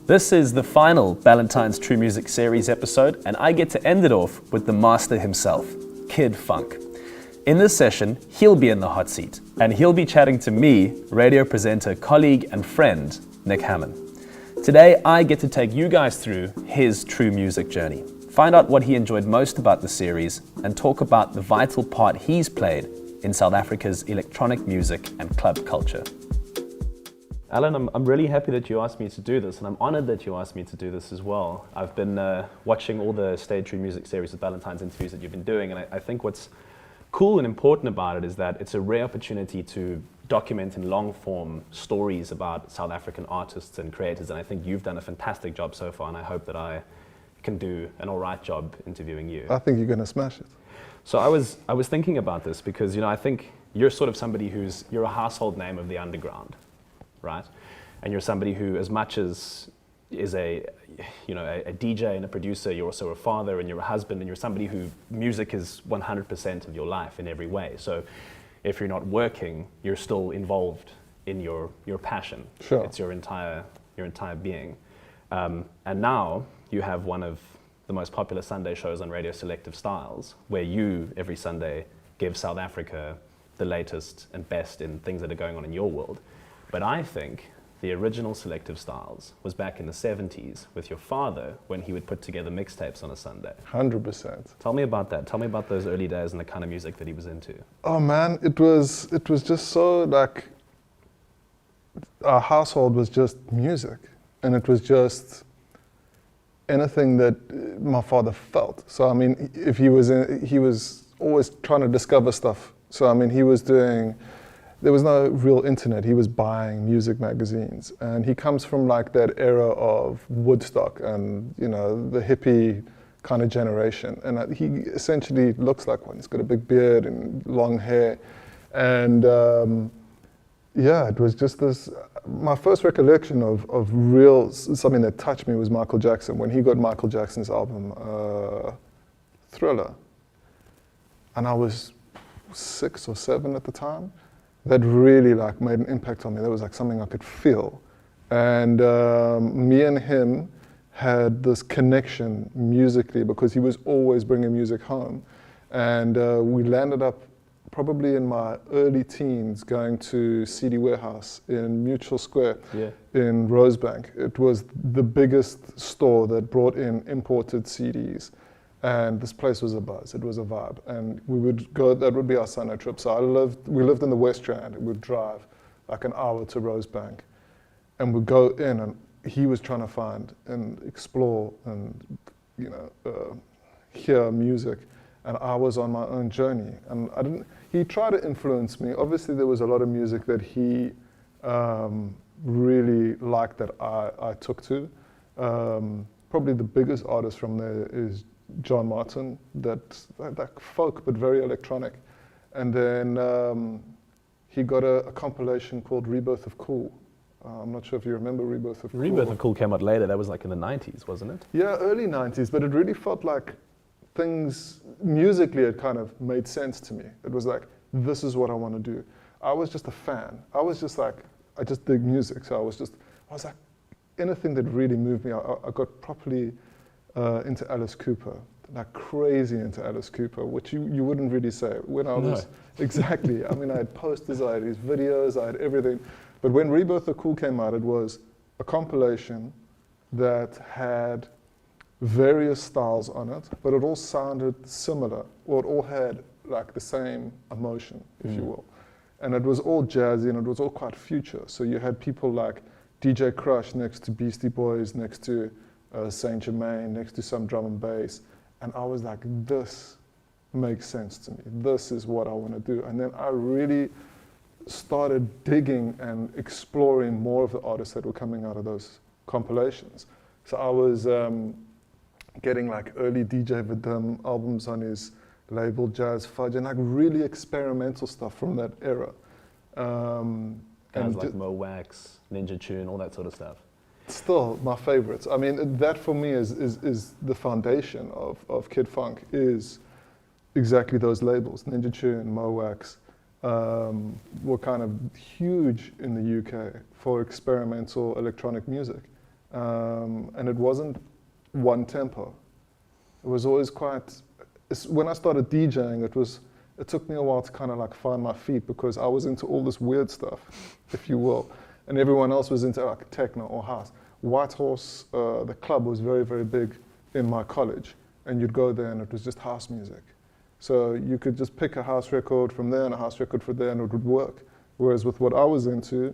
This is the final Ballantine's True Music series episode, and I get to end it off with the master himself, Kid Fonque. In this session, he'll be in the hot seat, and he'll be chatting to me, radio presenter, colleague, and friend, Nick Hamman. Today, I get to take you guys through his true music journey, find out what he enjoyed most about the series, and talk about the vital part he's played in South Africa's electronic music and club culture. Alan, I'm really happy that you asked me to do this, and I'm honored that you asked me to do this as well. I've been watching all the Stay True Music series with Ballantines interviews that you've been doing, and I think what's cool and important about it is that it's a rare opportunity to document in long form stories about South African artists and creators, and I think you've done a fantastic job so far, and I hope that I can do an all right job interviewing you. I think you're going to smash it. So I was thinking about this because, I think you're sort of somebody you're a household name of the underground, right? And you're somebody who, as much as is a DJ and a producer, you're also a father and you're a husband, and you're somebody who music is 100% of your life in every way. So if you're not working, you're still involved in your passion. Sure. It's your entire being. And now you have one of the most popular Sunday shows on Radio Selective Styles, where you, every Sunday, give South Africa the latest and best in things that are going on in your world. But I think the original Selective Styles was back in the 70s with your father when he would put together mixtapes on a Sunday. 100%. Tell me about that. Tell me about those early days and the kind of music that he was into. Oh man, it was just so like, our household was just music, and it was just anything that my father felt. So I mean, if he was always trying to discover stuff. So I mean, there was no real internet. He was buying music magazines, and he comes from like that era of Woodstock and the hippie kind of generation. And he essentially looks like one. He's got a big beard and long hair, and it was just this. My first recollection of real something that touched me was Michael Jackson when he got Michael Jackson's album Thriller, and I was 6 or 7 at the time. That really like made an impact on me. That was like something I could feel. And me and him had this connection musically because he was always bringing music home. And we landed up probably in my early teens going to CD Warehouse in Mutual Square in Rosebank. It was the biggest store that brought in imported CDs. And this place was a buzz, it was a vibe. And we would go, that would be our Sunday trip. So we lived in the West Rand, and we'd drive like an hour to Rosebank. And we'd go in, and he was trying to find and explore and, hear music. And I was on my own journey. And he tried to influence me. Obviously there was a lot of music that he really liked that I took to. Probably the biggest artist from there is John Martin, that's like folk but very electronic. And then he got a compilation called Rebirth of Cool. I'm not sure if you remember Rebirth of Cool. Rebirth of Cool came out later. That was like in the 90s, wasn't it? Yeah, early 90s, but it really felt like things musically it kind of made sense to me. It was like, this is what I want to do. I was just a fan. I was just like, I just dig music. So I was like, anything that really moved me. I got properly into Alice Cooper, like crazy into Alice Cooper, which you wouldn't really say when I was. No. Exactly. I mean, I had posters, I had his videos, I had everything. But when Rebirth of Cool came out, it was a compilation that had various styles on it, but it all sounded similar, or it all had like the same emotion, if you will. And it was all jazzy, and it was all quite future. So you had people like DJ Crush next to Beastie Boys, next to Saint Germain, next to some drum and bass. And I was like, this makes sense to me. This is what I want to do. And then I really started digging and exploring more of the artists that were coming out of those compilations. So I was getting like early DJ Vadim albums on his label Jazz Fudge, and like really experimental stuff from that era. Guys like Mo Wax, Ninja Tune, all that sort of stuff. Still my favorites. I mean, that for me is the foundation of Kid Fonque, is exactly those labels. Ninja Tune, Mo Wax were kind of huge in the UK for experimental electronic music. And it wasn't one tempo. It was always quite, when I started DJing, it took me a while to kind of like find my feet because I was into all this weird stuff, if you will, and everyone else was into like techno or house. Whitehorse, the club was very, very big in my college, and you'd go there and it was just house music. So you could just pick a house record from there and a house record from there and it would work. Whereas with what I was into,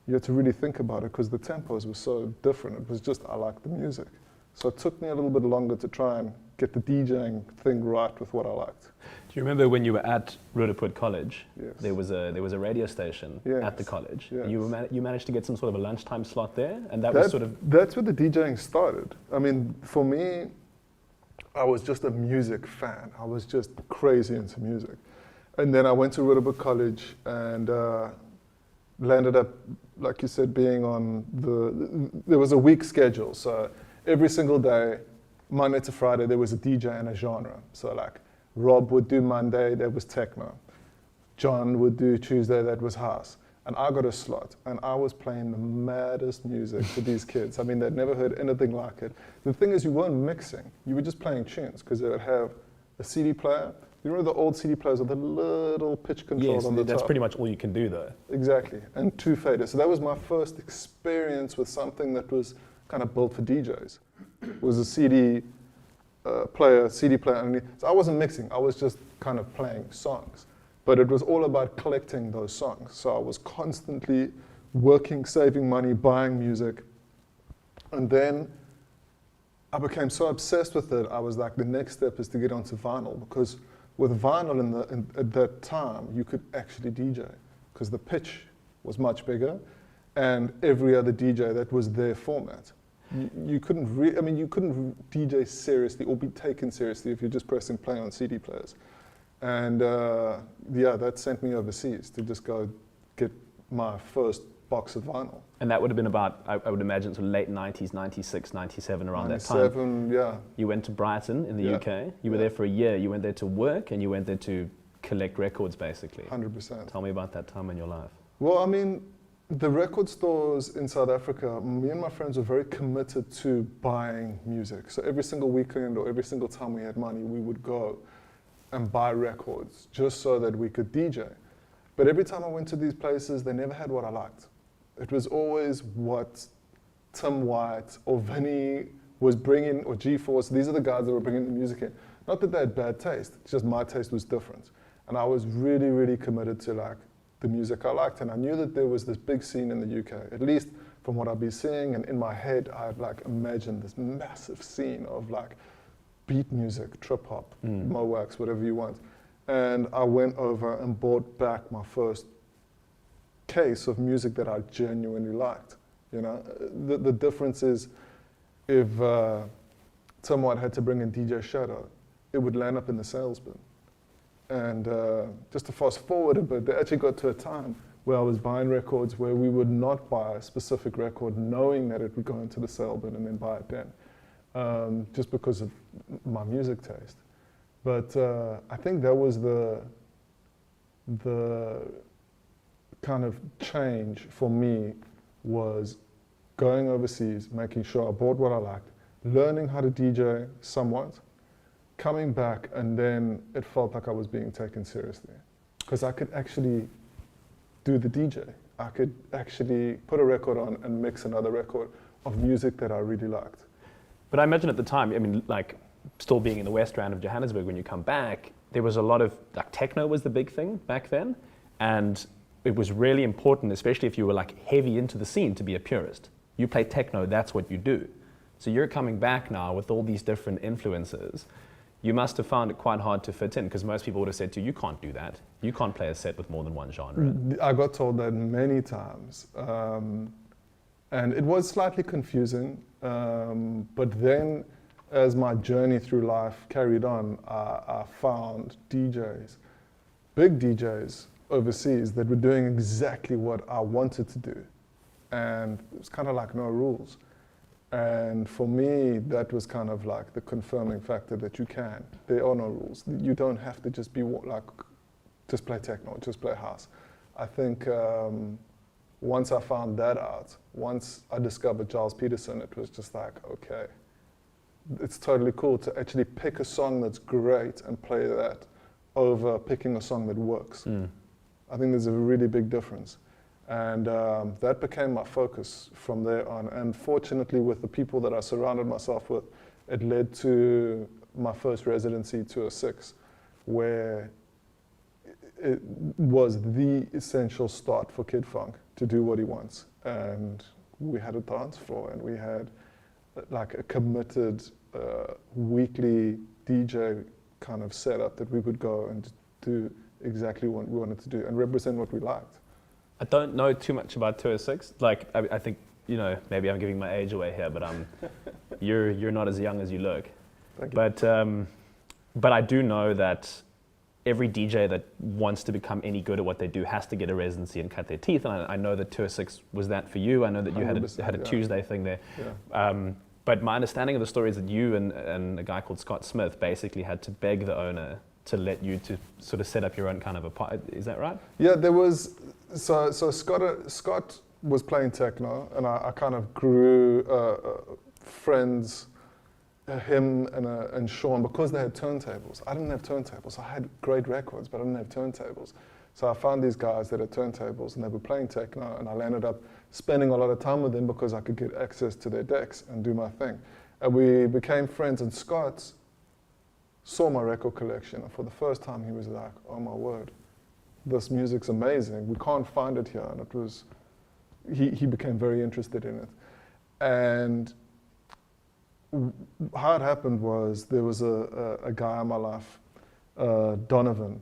you had to really think about it because the tempos were so different. It was just, I liked the music. So it took me a little bit longer to try and get the DJing thing right with what I liked. Do you remember when you were at Roodepoort College? Yes. There was a radio station at the college. Yes. You managed to get some sort of a lunchtime slot there, and that was sort of... That's where the DJing started. I mean, for me, I was just a music fan. I was just crazy into music. And then I went to Roodepoort College and landed up, like you said, being on there was a week schedule. So every single day, Monday to Friday, there was a DJ and a genre. So like Rob would do Monday, that was techno. John would do Tuesday, that was house. And I got a slot, and I was playing the maddest music to these kids. I mean, they'd never heard anything like it. The thing is, you weren't mixing. You were just playing tunes, because they would have a CD player. You remember the old CD players with the little pitch controls on the top? Yes, that's pretty much all you can do, though. Exactly, and 2 faders. So that was my first experience with something that was kind of built for DJs. It was a CD player underneath. So I wasn't mixing, I was just kind of playing songs. But it was all about collecting those songs. So I was constantly working, saving money, buying music. And then I became so obsessed with it, I was like, the next step is to get onto vinyl. Because with vinyl at that time, you could actually DJ. Because the pitch was much bigger. And every other DJ, that was their format. You couldn't DJ seriously or be taken seriously if you're just pressing play on CD players. And that sent me overseas to just go get my first box of vinyl. And that would have been about, I would imagine, sort of late 90s, 96, 97, around 97, that time. Yeah. You went to Brighton in the UK. You were there for a year. You went there to work and you went there to collect records, basically. 100%. Tell me about that time in your life. Well, I mean, the record stores in South Africa, me and my friends were very committed to buying music. So every single weekend or every single time we had money, we would go and buy records just so that we could DJ. But every time I went to these places, they never had what I liked. It was always what Tim White or Vinny was bringing, or G-Force. These are the guys that were bringing the music in. Not that they had bad taste, it's just my taste was different. And I was really, really committed to like the music I liked. And I knew that there was this big scene in the UK, at least from what I'd been seeing. And in my head, I'd like imagined this massive scene of like beat music, trip hop, Mowax, whatever you want. And I went over and bought back my first case of music that I genuinely liked. You know, the difference is if someone had to bring in DJ Shadow, it would land up in the sales bin. And just to fast forward a bit, they actually got to a time where I was buying records where we would not buy a specific record knowing that it would go into the sale bin and then buy it then, just because of my music taste. But I think that was the kind of change for me, was going overseas, making sure I bought what I liked, learning how to DJ somewhat, coming back, and then it felt like I was being taken seriously. Because I could actually do the DJ. I could actually put a record on and mix another record of music that I really liked. But I imagine at the time, I mean, like, still being in the West Rand of Johannesburg, when you come back, there was a lot of, like, techno was the big thing back then. And it was really important, especially if you were like heavy into the scene, to be a purist. You play techno, that's what you do. So you're coming back now with all these different influences. You must have found it quite hard to fit in, because most people would have said to you, you can't do that. You can't play a set with more than one genre. I got told that many times. And it was slightly confusing. But then as my journey through life carried on, I found DJs, big DJs overseas, that were doing exactly what I wanted to do. And it was kind of like no rules. And for me, that was kind of like the confirming factor that you can. There are no rules. You don't have to just be like, just play techno, just play house. I think once I found that out, once I discovered Giles Peterson, it was just like, okay, it's totally cool to actually pick a song that's great and play that over picking a song that works. I think there's a really big difference. And that became my focus from there on. And fortunately, with the people that I surrounded myself with, it led to my first residency, 206, where it was the essential start for Kid Funk to do what he wants. And we had a dance floor, and we had like a committed weekly DJ kind of setup that we would go and do exactly what we wanted to do and represent what we liked. I don't know too much about 206. Like, I think, you know, maybe I'm giving my age away here, but you're not as young as you look. Thank you. But I do know that every DJ that wants to become any good at what they do has to get a residency and cut their teeth. And I know that 206 was that for you. I know that you had a yeah. Tuesday thing there. Yeah. But my understanding of the story is that you and a guy called Scott Smith basically had to beg the owner to let you to sort of set up your own kind of a party. Is that right? Yeah, there was, so Scott was playing techno, and I kind of grew friends, him and Sean, because they had turntables. I didn't have turntables. I had great records, but I didn't have turntables. So I found these guys that had turntables, and they were playing techno, and I ended up spending a lot of time with them because I could get access to their decks and do my thing. And we became friends, and Scott saw my record collection, and for the first time he was like, oh my word, this music's amazing, we can't find it here. And it was, he became very interested in it. And how it happened was, there was a guy in my life, Donovan.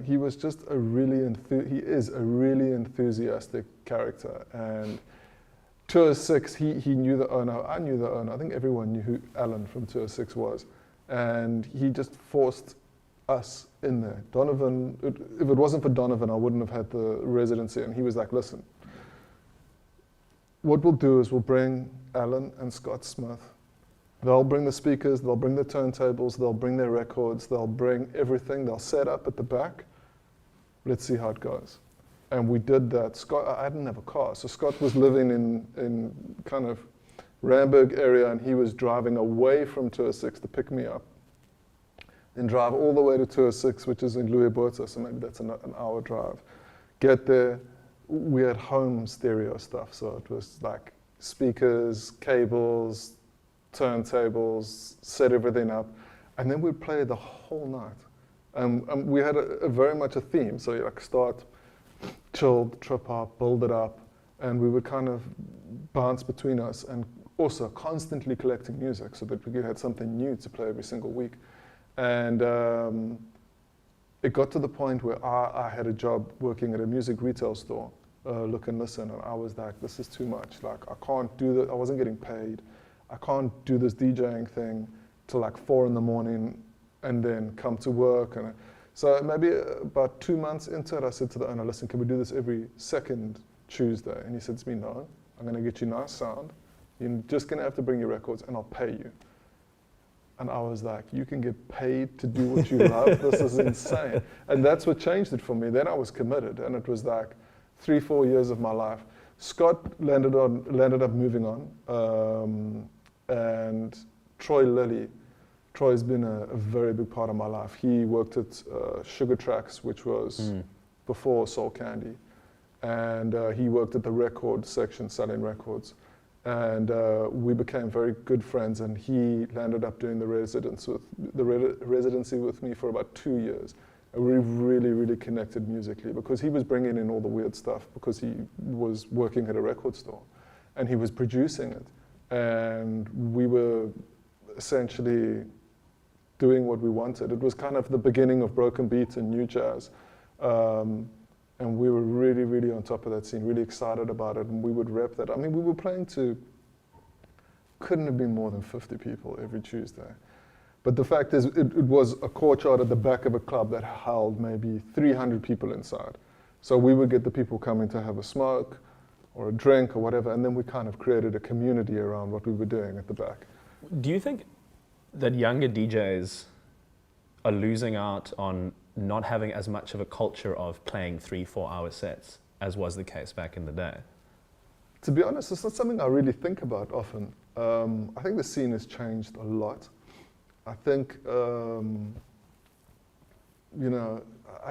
He was just he is a really enthusiastic character. And 206, he knew the owner, I knew the owner, I think everyone knew who Alan from 206 was. And he just forced us in there. Donovan, if it wasn't for Donovan, I wouldn't have had the residency. And he was like, listen, what we'll do is we'll bring Alan and Scott Smith. They'll bring the speakers, they'll bring the turntables, they'll bring their records, they'll bring everything, they'll set up at the back. Let's see how it goes. And we did that. Scott, I didn't have a car, so Scott was living in kind of Randburg area, and he was driving away from 206 to pick me up. Then drive all the way to 206, which is in Louisburg, so maybe that's an hour drive. Get there, we had home stereo stuff, so it was like speakers, cables, turntables, set everything up, and then we'd play the whole night. And we had a very much a theme, so you like start, chilled, trip hop, build it up, and we would kind of bounce between us, and also constantly collecting music so that we could have something new to play every single week. And it got to the point where I had a job working at a music retail store, Look and Listen, and I was like, this is too much. Like, I can't do that. I wasn't getting paid. I can't do this DJing thing till like 4 in the morning and then come to work. And so maybe about 2 months into it, I said to the owner, listen, can we do this every second Tuesday? And he said to me, no, I'm going to get you nice sound. You're just going to have to bring your records and I'll pay you. And I was like, you can get paid to do what you love? This is insane. And that's what changed it for me. Then I was committed, and it was like 3-4 years of my life. Scott landed up moving on. And Troy Lilly, Troy's been a very big part of my life. He worked at Sugar Tracks, which was before Soul Candy. And he worked at the record section, selling records. And we became very good friends, and he landed up doing the residency with me for about 2 years. And we really connected musically, because he was bringing in all the weird stuff, because he was working at a record store and he was producing it. And we were essentially doing what we wanted. It was kind of the beginning of broken beat and new jazz. And we were really on top of that scene, really excited about it, and we would rep that. I mean, we were playing to, couldn't have been more than 50 people every Tuesday. But the fact is, it was a courtyard at the back of a club that held maybe 300 people inside. So we would get the people coming to have a smoke or a drink or whatever, and then we kind of created a community around what we were doing at the back. Do you think that younger DJs are losing out on not having as much of a culture of playing 3-4 hour sets? as was the case back in the day? To be honest, it's not something I really think about often. I think the scene has changed a lot. I think, I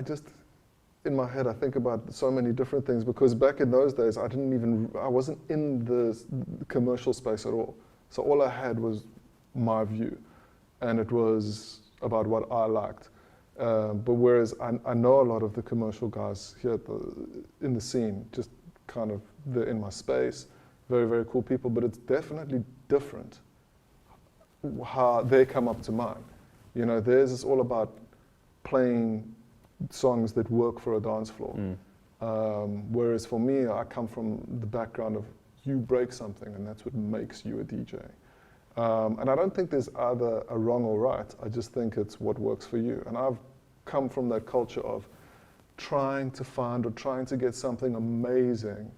just, in my head, I think about so many different things, because back in those days, I wasn't in the commercial space at all. So all I had was my view, and it was about what I liked. But whereas I know a lot of the commercial guys here in the scene, just kind of, they're in my space, very, very cool people, but it's definitely different how they come up to mine. Theirs is all about playing songs that work for a dance floor. Whereas for me, I come from the background of you break something and that's what makes you a DJ. And I don't think there's either a wrong or right, I just think it's what works for you. And I've come from that culture of trying to find or trying to get something amazing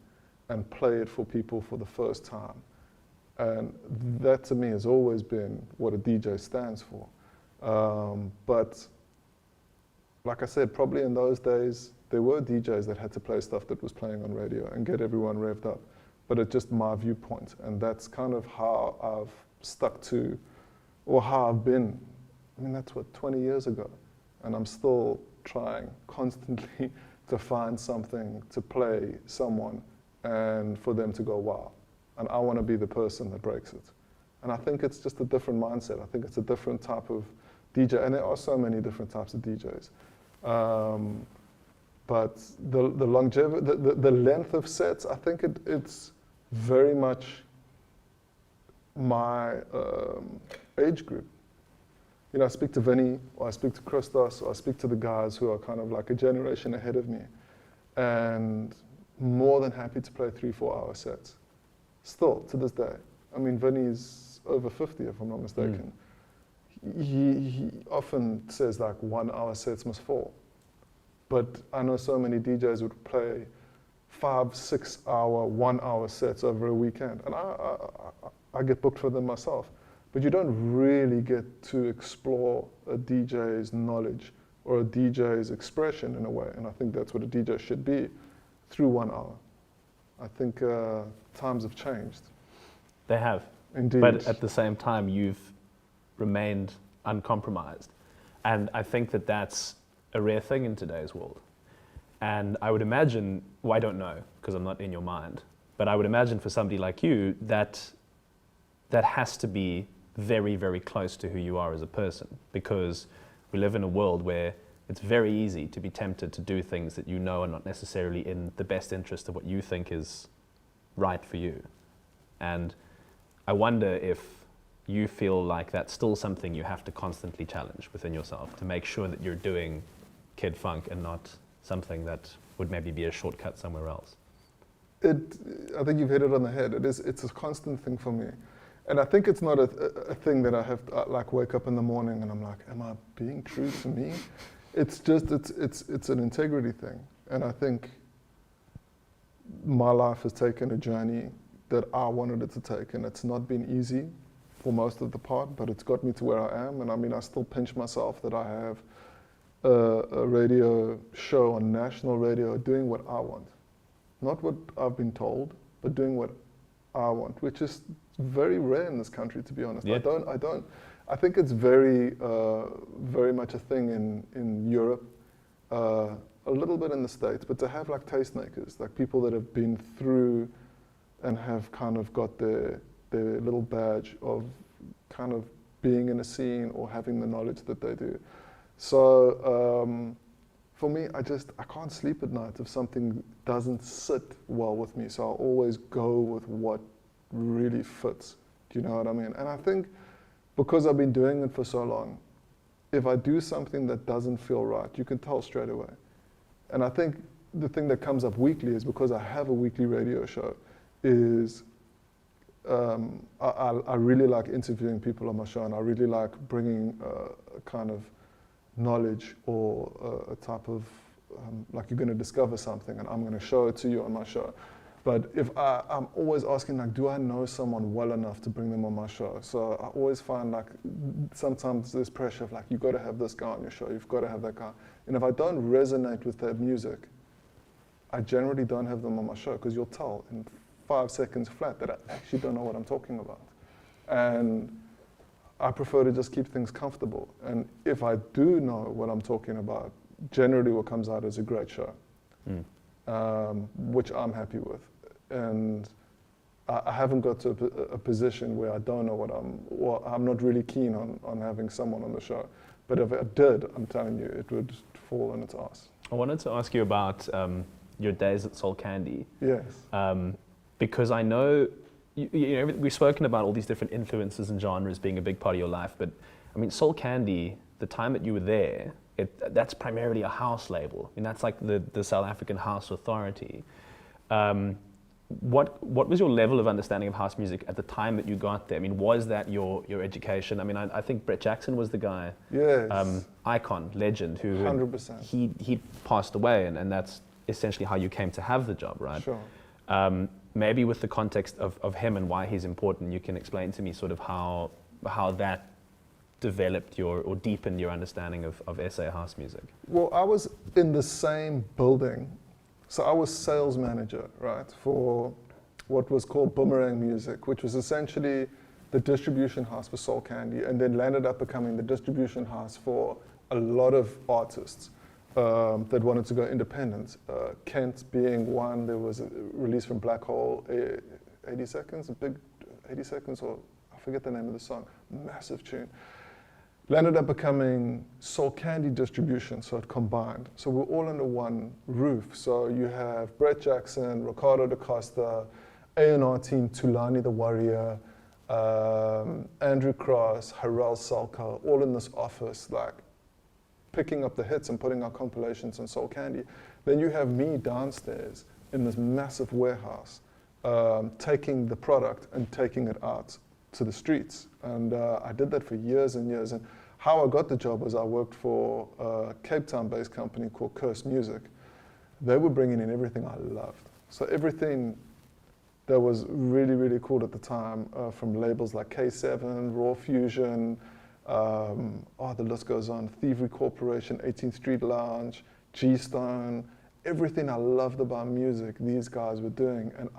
and play it for people for the first time. And that to me has always been what a DJ stands for. But like I said, probably in those days, there were DJs that had to play stuff that was playing on radio and get everyone revved up. But it's just my viewpoint. And that's kind of how I've stuck to, or how I've been. I mean, that's what, 20 years ago. And I'm still trying constantly to find something to play someone and for them to go, wow. And I want to be the person that breaks it. And I think it's just a different mindset. I think it's a different type of DJ. And there are so many different types of DJs. But the longevity, the length of sets, I think it's very much my age group. I speak to Vinny, or I speak to Christos, or I speak to the guys who are kind of like a generation ahead of me, and more than happy to play 3-4 hour sets. Still, to this day. I mean, Vinny's over 50, if I'm not mistaken. He often says like 1 hour sets must fall. But I know so many DJs would play 5-6 hour, 1 hour sets over a weekend. And I get booked for them myself. But you don't really get to explore a DJ's knowledge or a DJ's expression in a way. And I think that's what a DJ should be through 1 hour. I think times have changed. They have. Indeed. But at the same time, you've remained uncompromised. And I think that that's a rare thing in today's world. And I would imagine, well, I don't know, because I'm not in your mind, but I would imagine for somebody like you, that has to be very, very close to who you are as a person, because we live in a world where it's very easy to be tempted to do things that you know are not necessarily in the best interest of what you think is right for you. And I wonder if you feel like that's still something you have to constantly challenge within yourself to make sure that you're doing Kid Funk and not something that would maybe be a shortcut somewhere else. I think you've hit it on the head. It's a constant thing for me. And I think it's not a thing that I have to like wake up in the morning and I'm like, am I being true to me? It's just, it's an integrity thing. And I think my life has taken a journey that I wanted it to take, and it's not been easy for most of the part, but it's got me to where I am. And I mean, I still pinch myself that I have a radio show on national radio doing what I want. Not what I've been told, but doing what I want, which is very rare in this country, to be honest. Yeah. I think it's very, very much a thing in Europe, a little bit in the States, but to have like tastemakers, like people that have been through and have kind of got their little badge of kind of being in a scene or having the knowledge that they do. So for me, I can't sleep at night if something doesn't sit well with me. So I always go with what really fits. Do you know what I mean? And I think because I've been doing it for so long, if I do something that doesn't feel right, you can tell straight away. And I think the thing that comes up weekly is because I have a weekly radio show, is I really like interviewing people on my show, and I really like bringing a kind of knowledge or a type of, like you're going to discover something and I'm going to show it to you on my show. But if I'm always asking, like, do I know someone well enough to bring them on my show? So I always find like sometimes there's pressure of like, you've got to have this guy on your show, you've got to have that guy. And if I don't resonate with their music, I generally don't have them on my show because you'll tell in 5 seconds flat that I actually don't know what I'm talking about. And I prefer to just keep things comfortable. And if I do know what I'm talking about, generally what comes out is a great show, which I'm happy with. And I haven't got to a position where I don't know what I'm not really keen on having someone on the show. But if I did, I'm telling you, it would fall on its ass. I wanted to ask you about your days at Soul Candy. Yes. Because I know, you know, we've spoken about all these different influences and genres being a big part of your life, but I mean, Soul Candy, the time that you were there, that's primarily a house label. I mean, that's like the South African House Authority. What was your level of understanding of house music at the time that you got there? I mean, was that your education? I mean, I think Brett Jackson was the guy, yes. Icon, legend, who 100%. He passed away, and that's essentially how you came to have the job, right? Sure. Maybe with the context of him and why he's important, you can explain to me sort of how that developed or deepened your understanding of SA house music. Well, I was in the same building. So I was sales manager, right, for what was called Boomerang Music, which was essentially the distribution house for Soul Candy, and then landed up becoming the distribution house for a lot of artists that wanted to go independent. Kent being one. There was a release from Black Hole, 80 Seconds, a big 80 Seconds, or I forget the name of the song, massive tune. Landed up becoming Soul Candy distribution, so it combined. So we're all under one roof. So you have Brett Jackson, Ricardo da Costa, A&R team, Tulani the Warrior, Andrew Cross, Harel Salka, all in this office, like picking up the hits and putting our compilations on Soul Candy. Then you have me downstairs in this massive warehouse, taking the product and taking it out to the streets. And I did that for years and years. And how I got the job was I worked for a Cape Town-based company called Curse Music. They were bringing in everything I loved. So everything that was really, really cool at the time, from labels like K7, Raw Fusion, the list goes on, Thievery Corporation, 18th Street Lounge, G-Stone, everything I loved about music, these guys were doing. And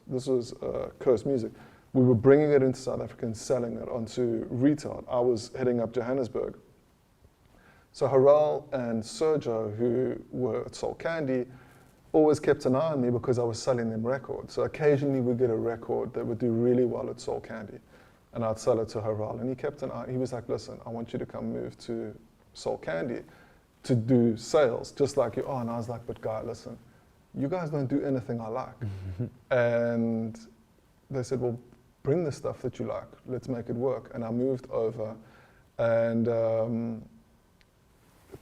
this was Curse Music. We were bringing it into South Africa and selling it onto retail. I was heading up Johannesburg. So Harel and Sergio, who were at Soul Candy, always kept an eye on me because I was selling them records. So occasionally we'd get a record that would do really well at Soul Candy, and I'd sell it to Harel. And he kept an eye. He was like, listen, I want you to come move to Soul Candy to do sales, just like you are. And I was like, but guy, listen, you guys don't do anything I like. And they said, well, bring the stuff that you like, let's make it work. And I moved over, and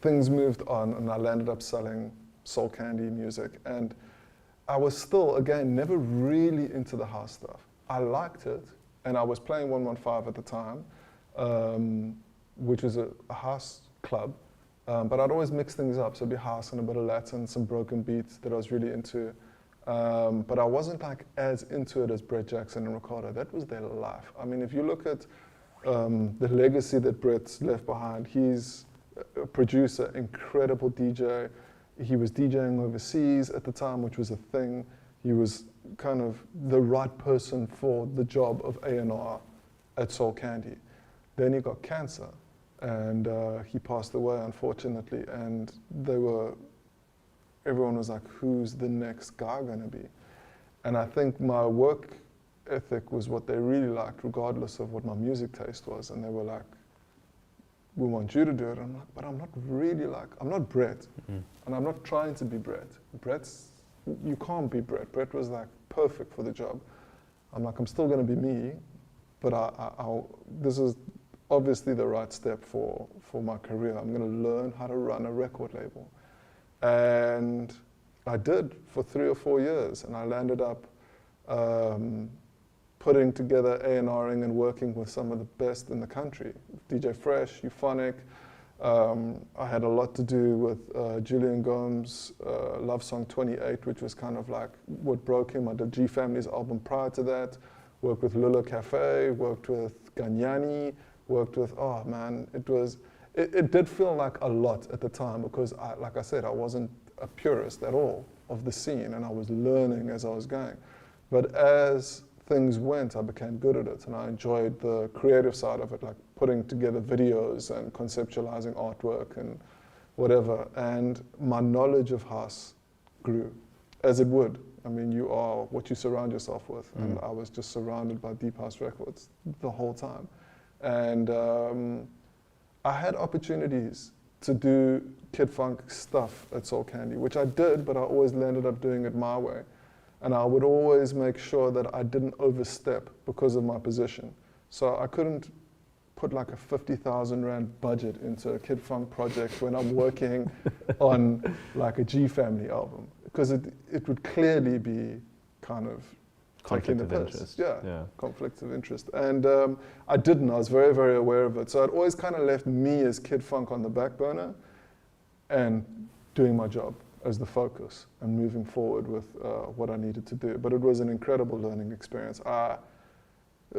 things moved on, and I landed up selling Soul Candy music. And I was still, again, never really into the house stuff. I liked it, and I was playing 115 at the time, which was a house club, but I'd always mix things up, so it'd be house and a bit of Latin, some broken beats that I was really into. But I wasn't like as into it as Brett Jackson and Ricardo. That was their life. I mean, if you look at the legacy that Brett's left behind, he's a producer, incredible DJ. He was DJing overseas at the time, which was a thing. He was kind of the right person for the job of A&R at Soul Candy. Then he got cancer, and he passed away, unfortunately, and everyone was like, who's the next guy gonna be? And I think my work ethic was what they really liked, regardless of what my music taste was. And they were like, we want you to do it. And I'm like, but I'm not really I'm not Brett. And I'm not trying to be Brett. You can't be Brett. Brett was like perfect for the job. I'm like, I'm still gonna be me, but this is obviously the right step for my career. I'm gonna learn how to run a record label. And I did for 3 or 4 years, and I landed up putting together A&Ring and working with some of the best in the country. DJ Fresh, Euphonic. I had a lot to do with Julian Gomes' Love Song 28, which was kind of like what broke him. I did G Family's album prior to that. Worked with Lula Cafe, worked with Ganyani, worked with, it did feel like a lot at the time because, like I said, I wasn't a purist at all of the scene, and I was learning as I was going. But as things went, I became good at it, and I enjoyed the creative side of it, like putting together videos and conceptualizing artwork and whatever. And my knowledge of house grew, as it would. I mean, you are what you surround yourself with, and I was just surrounded by deep house records the whole time. And I had opportunities to do Kid Funk stuff at Soul Candy, which I did, but I always ended up doing it my way. And I would always make sure that I didn't overstep because of my position. So I couldn't put like a 50,000 Rand budget into a Kid Funk project when I'm working on like a G Family album, because it would clearly be kind of Conflict taking the of piss. interest. Yeah, conflict of interest. And I didn't, I was very, very aware of it. So it always kind of left me as Kid Funk on the back burner and doing my job as the focus and moving forward with what I needed to do. But it was an incredible learning experience.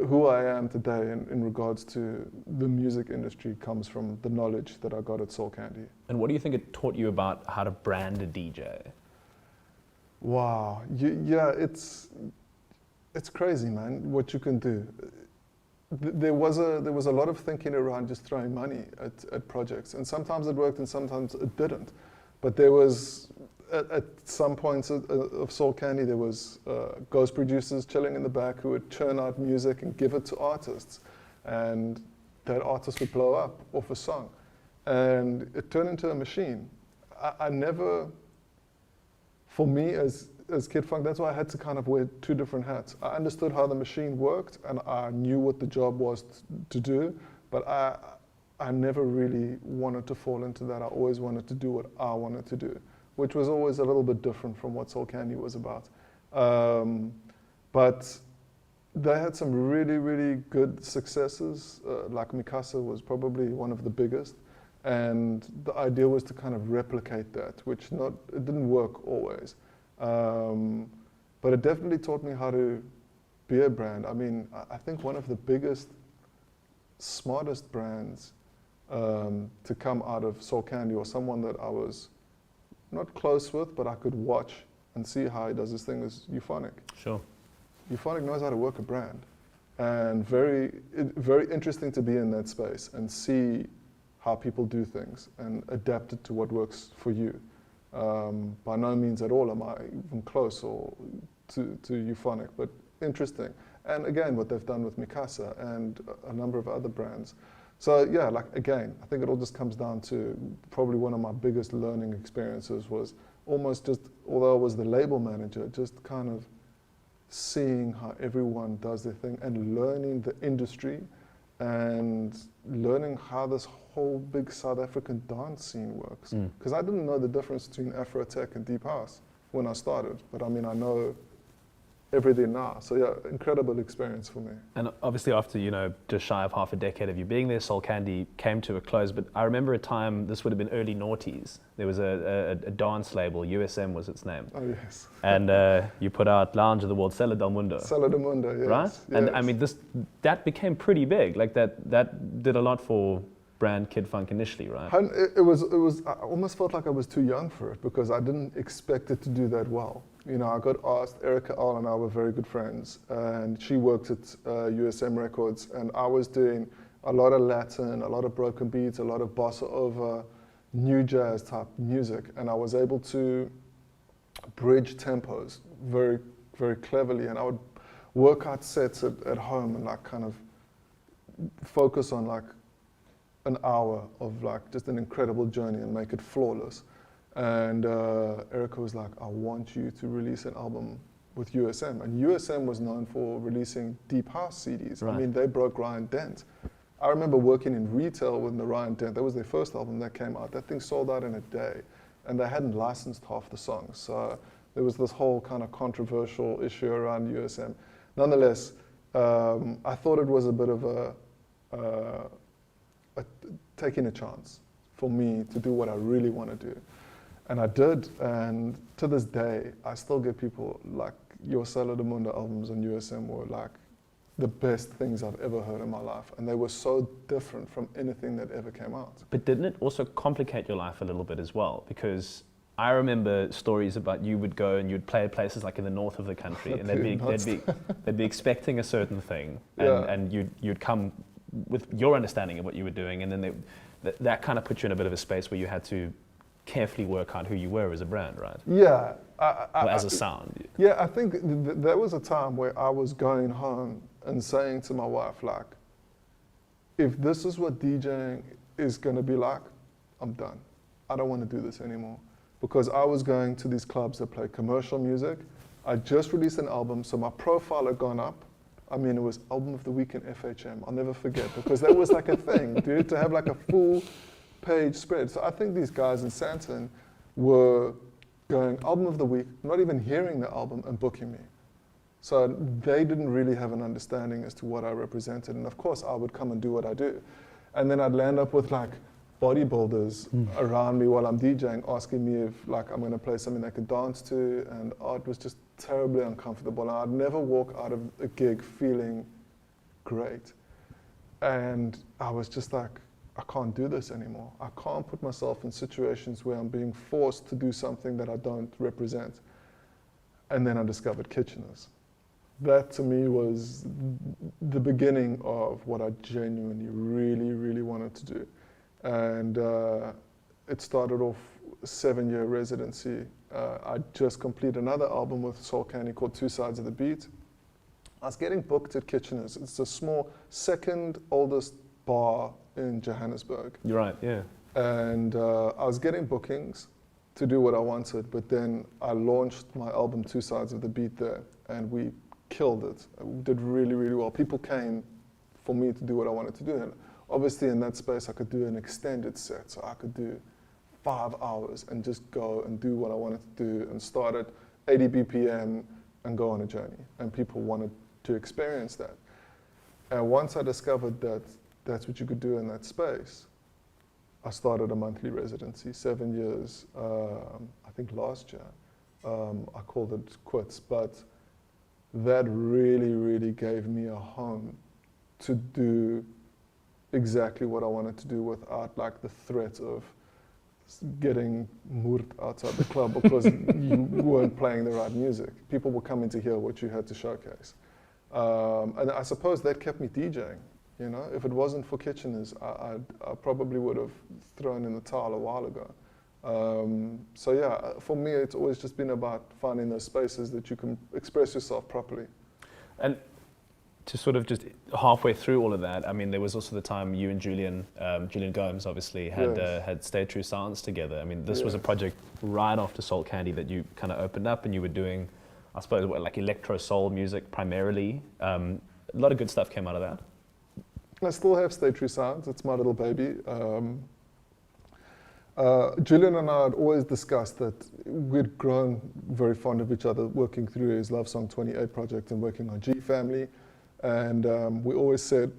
Who I am today in regards to the music industry comes from the knowledge that I got at Soul Candy. And what do you think it taught you about how to brand a DJ? Wow, yeah, it's crazy, man, what you can do. There was a lot of thinking around just throwing money at projects, and sometimes it worked and sometimes it didn't. But there was, at some points of Soul Candy, there was ghost producers chilling in the back who would churn out music and give it to artists. And that artist would blow up off a song. And it turned into a machine. I never, for me as Kid Funk, that's why I had to kind of wear two different hats. I understood how the machine worked and I knew what the job was to do, but I never really wanted to fall into that. I always wanted to do what I wanted to do, which was always a little bit different from what Soul Candy was about. But they had some really, really good successes. Like Mikasa was probably one of the biggest. And the idea was to kind of replicate that, which it didn't work always. But it definitely taught me how to be a brand. I mean, I think one of the biggest, smartest brands to come out of Soul Candy, or someone that I was not close with, but I could watch and see how he does his thing, is Euphonic. Sure. Euphonic knows how to work a brand. And very interesting to be in that space and see how people do things and adapt it to what works for you. By no means at all am I even close to Euphonic, but interesting. And again, what they've done with Mikasa and a number of other brands. So yeah, like again, I think it all just comes down to probably one of my biggest learning experiences was almost just, although I was the label manager, just kind of seeing how everyone does their thing and learning the industry and learning how this whole big South African dance scene works. Because I didn't know the difference between Afro Tech and Deep House when I started, but I mean, I know everything now. So yeah, incredible experience for me. And obviously after, just shy of half a decade of you being there, Soul Candy came to a close. But I remember a time, this would have been early noughties. There was a dance label, USM was its name. Oh yes. And you put out Lounge of the World, Sella del Mundo. Sella del Mundo, yes. Right? Yes. And I mean, that became pretty big. Like that did a lot for brand Kid Funk initially, right? And it was, I almost felt like I was too young for it because I didn't expect it to do that well. I got asked, Erica Al and I were very good friends, and she worked at USM Records, and I was doing a lot of Latin, a lot of broken beats, a lot of bossa nova, new jazz type music, and I was able to bridge tempos very, very cleverly, and I would work out sets at home and like kind of focus on like an hour of like just an incredible journey and make it flawless. And Erica was like, I want you to release an album with USM. And USM was known for releasing deep house CDs. Right. I mean, they broke Ryan Dent. I remember working in retail with the Ryan Dent. That was their first album that came out. That thing sold out in a day. And they hadn't licensed half the songs. So there was this whole kind of controversial issue around USM. Nonetheless, I thought it was a bit of taking a chance for me to do what I really want to do. And I did, and to this day, I still get people like your Sella del Mundo albums on USM were like the best things I've ever heard in my life, and they were so different from anything that ever came out. But didn't it also complicate your life a little bit as well? Because I remember stories about you would go and you'd play at places like in the north of the country, and they'd be expecting a certain thing, and you'd come with your understanding of what you were doing, and then that kind of put you in a bit of a space where you had to carefully work out who you were as a brand, right? Yeah. Or as a sound. Yeah, I think there was a time where I was going home and saying to my wife, like, if this is what DJing is going to be like, I'm done. I don't want to do this anymore. Because I was going to these clubs that play commercial music. I just released an album, so my profile had gone up. I mean, it was album of the week in FHM. I'll never forget, because that was like a thing, dude, to have like a full page spread. So I think these guys in Santon were going album of the week, not even hearing the album, and booking me. So they didn't really have an understanding as to what I represented. And of course, I would come and do what I do. And then I'd land up with like bodybuilders around me while I'm DJing, asking me if like I'm going to play something they could dance to. And it was just terribly uncomfortable. And I'd never walk out of a gig feeling great. And I was just like, I can't do this anymore. I can't put myself in situations where I'm being forced to do something that I don't represent. And then I discovered Kitcheners. That to me was the beginning of what I genuinely, really, really wanted to do. And it started off a 7-year residency. I just completed another album with Soul Candy called Two Sides of the Beat. I was getting booked at Kitcheners. It's the small, second oldest bar in Johannesburg. You're right, yeah. And I was getting bookings to do what I wanted, but then I launched my album Two Sides of the Beat there, and we killed it. We did really, really well. People came for me to do what I wanted to do. And obviously in that space I could do an extended set, so I could do 5 hours and just go and do what I wanted to do and start at 80 BPM and go on a journey. And people wanted to experience that. And once I discovered that that's what you could do in that space, I started a monthly residency, 7 years, I think last year. I called it quits, but that really, really gave me a home to do exactly what I wanted to do without like the threat of getting moord outside the club because you weren't playing the right music. People were coming to hear what you had to showcase. And I suppose that kept me DJing. You know, if it wasn't for Kitcheners, I probably would have thrown in the towel a while ago. So yeah, for me, it's always just been about finding those spaces that you can express yourself properly. And to sort of just halfway through all of that, I mean, there was also the time you and Julian Gomes obviously had Stay True Sounds together. I mean, this was a project right after Soul Candy that you kind of opened up, and you were doing, I suppose, like electro soul music primarily. A lot of good stuff came out of that. I still have Stay True Sounds. It's my little baby. Julian and I had always discussed that we'd grown very fond of each other, working through his Love Song 28 project and working on G Family. And we always said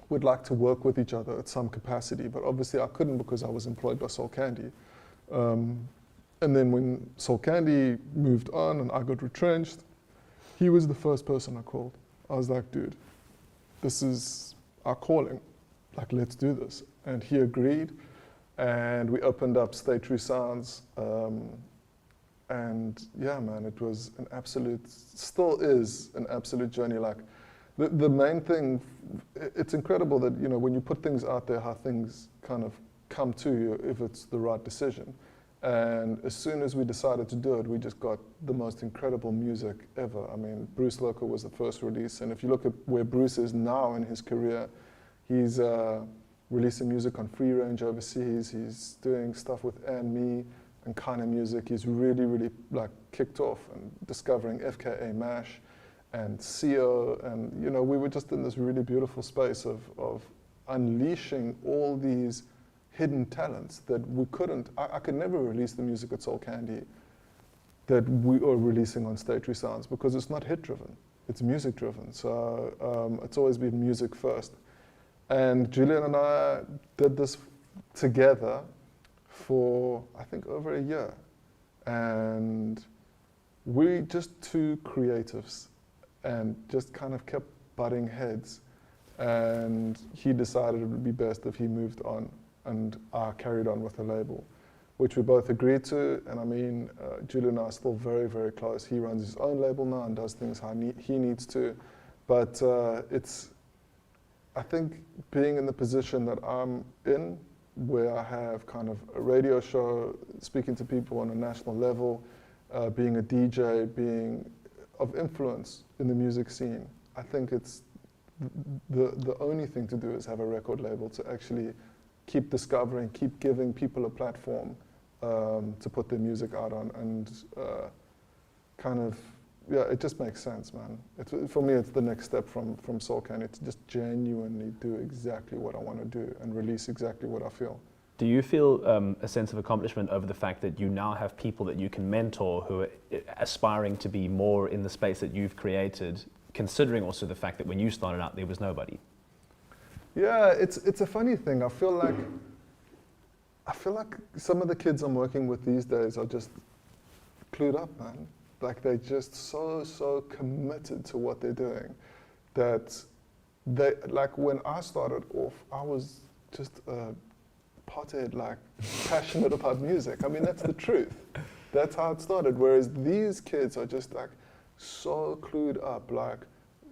we'd like to work with each other at some capacity, but obviously I couldn't because I was employed by Soul Candy. And then when Soul Candy moved on and I got retrenched, he was the first person I called. I was like, dude, this is our calling. Like, let's do this. And he agreed. And we opened up Stay True Sounds. And yeah, man, it was an absolute, still is an absolute journey. Like, the main thing, it's incredible that, you know, when you put things out there, how things kind of come to you if it's the right decision. And as soon as we decided to do it, we just got the most incredible music ever. I mean, Bruce Loco was the first release. And if you look at where Bruce is now in his career, he's releasing music on Free Range overseas. He's doing stuff with And Me and kind of music. He's really, really like kicked off and discovering FKA Mash and CO. And, you know, we were just in this really beautiful space of unleashing all these hidden talents that we couldn't, I could never release the music at Soul Candy that we are releasing on Stay True Sounds because it's not hit driven, it's music driven. So it's always been music first. And Julian and I did this together for, I think, over a year. And we just two creatives and just kind of kept butting heads, and he decided it would be best if he moved on, and I carried on with the label, which we both agreed to. And I mean, Julian and I are still very, very close. He runs his own label now and does things how he needs to. But I think being in the position that I'm in, where I have kind of a radio show, speaking to people on a national level, being a DJ, being of influence in the music scene, I think it's the only thing to do is have a record label to actually keep discovering, keep giving people a platform to put their music out on, and kind of, yeah, it just makes sense, man. For me, it's the next step from Soul Candy, to just genuinely do exactly what I want to do and release exactly what I feel. Do you feel a sense of accomplishment over the fact that you now have people that you can mentor who are aspiring to be more in the space that you've created, considering also the fact that when you started out, there was nobody? Yeah, it's a funny thing. I feel like some of the kids I'm working with these days are just clued up, man. Like, they're just so committed to what they're doing that they, like, when I started off, I was just a pothead, like, passionate about music. I mean, that's the truth. That's how it started. Whereas these kids are just like so clued up, like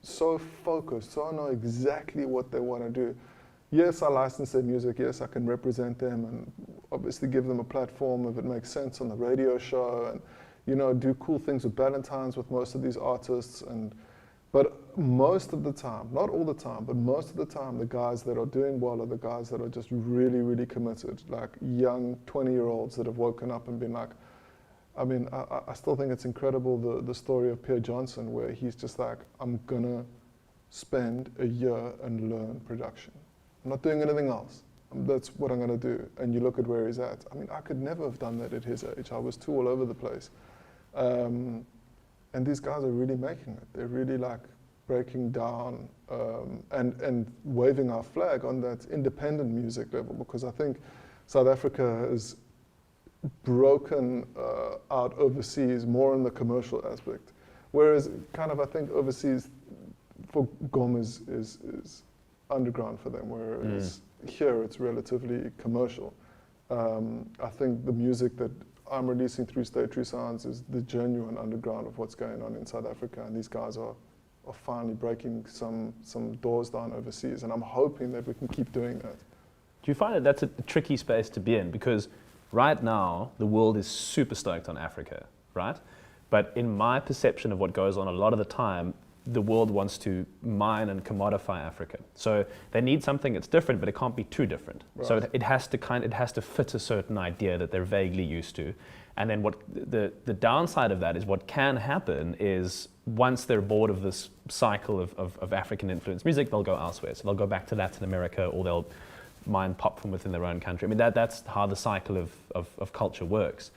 so focused, so I know exactly what they want to do. Yes, I license their music. Yes, I can represent them and obviously give them a platform if it makes sense on the radio show, and, you know, do cool things with Ballantines with most of these artists. But most of the time, not all the time, but most of the time, the guys that are doing well are the guys that are just really, really committed, like young 20-year-olds that have woken up and been like, I mean, I still think it's incredible, the story of Pierre Johnson, where he's just like, I'm gonna spend a year and learn production. I'm not doing anything else. That's what I'm gonna do. And you look at where he's at. I mean, I could never have done that at his age. I was too all over the place. And these guys are really making it. They're really like breaking down and waving our flag on that independent music level, because I think South Africa has broken out overseas more in the commercial aspect. Whereas kind of I think overseas for GOM is underground for them, whereas here it's relatively commercial. I think the music that I'm releasing through State True Sounds is the genuine underground of what's going on in South Africa, and these guys are finally breaking some doors down overseas, and I'm hoping that we can keep doing that. Do you find that that's a tricky space to be in? Because right now, the world is super stoked on Africa, right? But in my perception of what goes on a lot of the time, the world wants to mine and commodify Africa. So they need something that's different, but it can't be too different. Right. So it has to fit a certain idea that they're vaguely used to. And then what the downside of that is, what can happen is once they're bored of this cycle of African influenced music, they'll go elsewhere. So they'll go back to Latin America, or they'll mine pop from within their own country. I mean, that's how the cycle of culture works.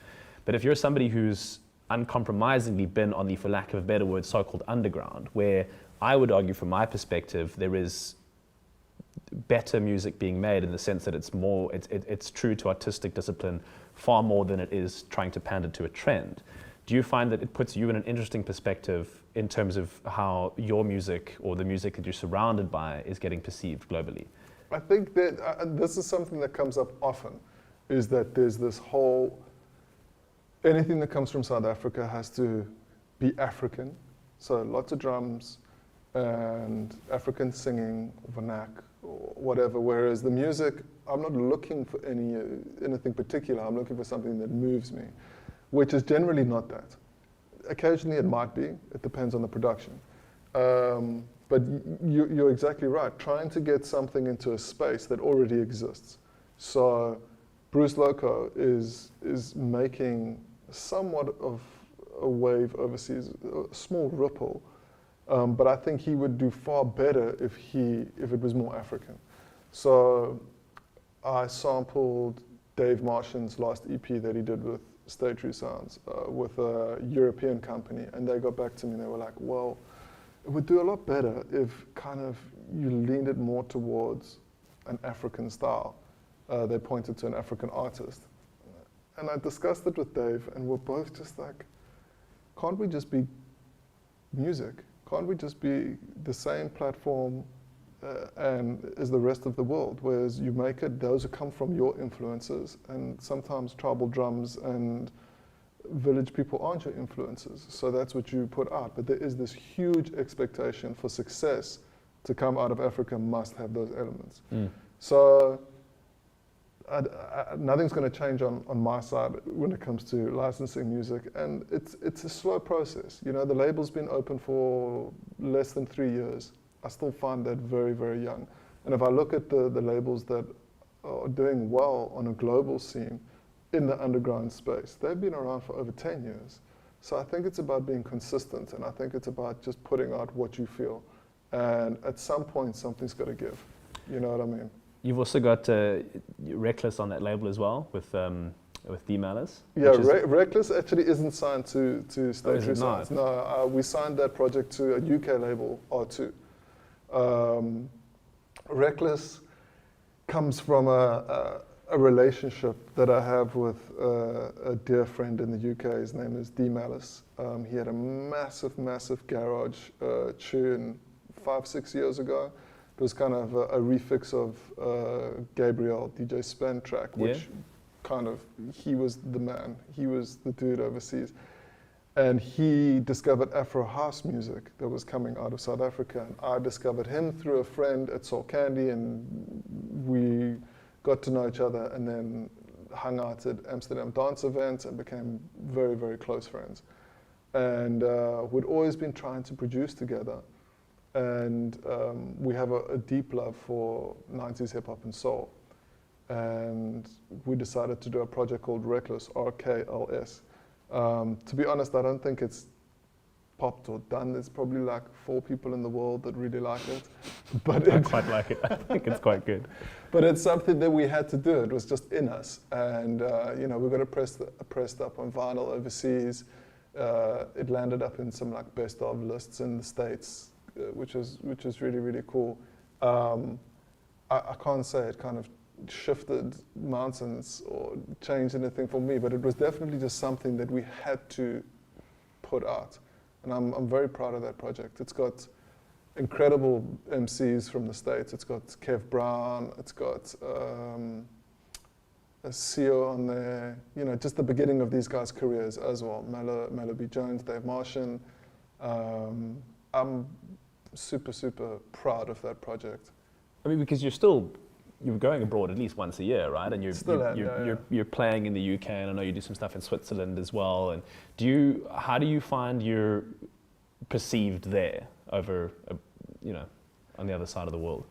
But if you're somebody who's uncompromisingly been on the, for lack of a better word, so-called underground, where I would argue from my perspective there is better music being made in the sense that it's true to artistic discipline far more than it is trying to pander to a trend. Do you find that it puts you in an interesting perspective in terms of how your music, or the music that you're surrounded by, is getting perceived globally? I think that this is something that comes up often, is that there's this whole, anything that comes from South Africa has to be African. So lots of drums and African singing, vernac, or whatever. Whereas the music, I'm not looking for anything particular. I'm looking for something that moves me, which is generally not that. Occasionally it might be. It depends on the production. But you're exactly right. Trying to get something into a space that already exists. So Bruce Loco is making somewhat of a wave overseas, a small ripple, but I think he would do far better if it was more African. So I sampled Dave Martian's last EP that he did with Stay True Sounds with a European company, and they got back to me and they were like, well, it would do a lot better if kind of you leaned it more towards an African style. They pointed to an African artist. And I discussed it with Dave, and we're both just like, can't we just be music? can't we just be the same platform and as the rest of the world? Whereas you make it, those come from your influences, and sometimes tribal drums and village people aren't your influences. So that's what you put out. But there is this huge expectation for success to come out of Africa must have those elements. So nothing's going to change on my side when it comes to licensing music, and it's a slow process. You know, the label's been open for less than 3 years. I still find that very, very young. And if I look at the labels that are doing well on a global scene in the underground space, they've been around for over 10 years. So I think it's about being consistent, and I think it's about just putting out what you feel. And at some point, something's got to give. You know what I mean? You've also got Reckless on that label as well with D Malice. Yeah, Reckless actually isn't signed to State True Science. No, we signed that project to a UK label, R2. Reckless comes from a relationship that I have with a dear friend in the UK. His name is D Malice. He had a massive garage tune 5-6 years ago. It was kind of a refix of Gabriel, DJ Spen track, which kind of, he was the man. He was the dude overseas. And he discovered Afro house music that was coming out of South Africa. And I discovered him through a friend at Soul Candy, and we got to know each other and then hung out at Amsterdam dance events and became very, very close friends. And we'd always been trying to produce together. And we have a deep love for 90s hip hop and soul. And we decided to do a project called Reckless, RKLS. To be honest, I don't think it's popped or done. There's probably like 4 people in the world that really like it. But I quite like it. I think it's quite good. But it's something that we had to do. It was just in us. And you know, we got it pressed up on vinyl overseas. It landed up in some like best of lists in the States, which is really, really cool. I can't say it kind of shifted mountains or changed anything for me, but it was definitely just something that we had to put out. And I'm very proud of that project. It's got incredible MCs from the States. It's got Kev Brown, it's got a CEO on there, you know, just the beginning of these guys' careers as well. Mello B. Jones, Dave Martian. I'm super proud of that project. I mean, because you're going abroad at least once a year, right? And you're playing in the UK, and I know you do some stuff in Switzerland as well. And how do you find you're perceived there over, on the other side of the world?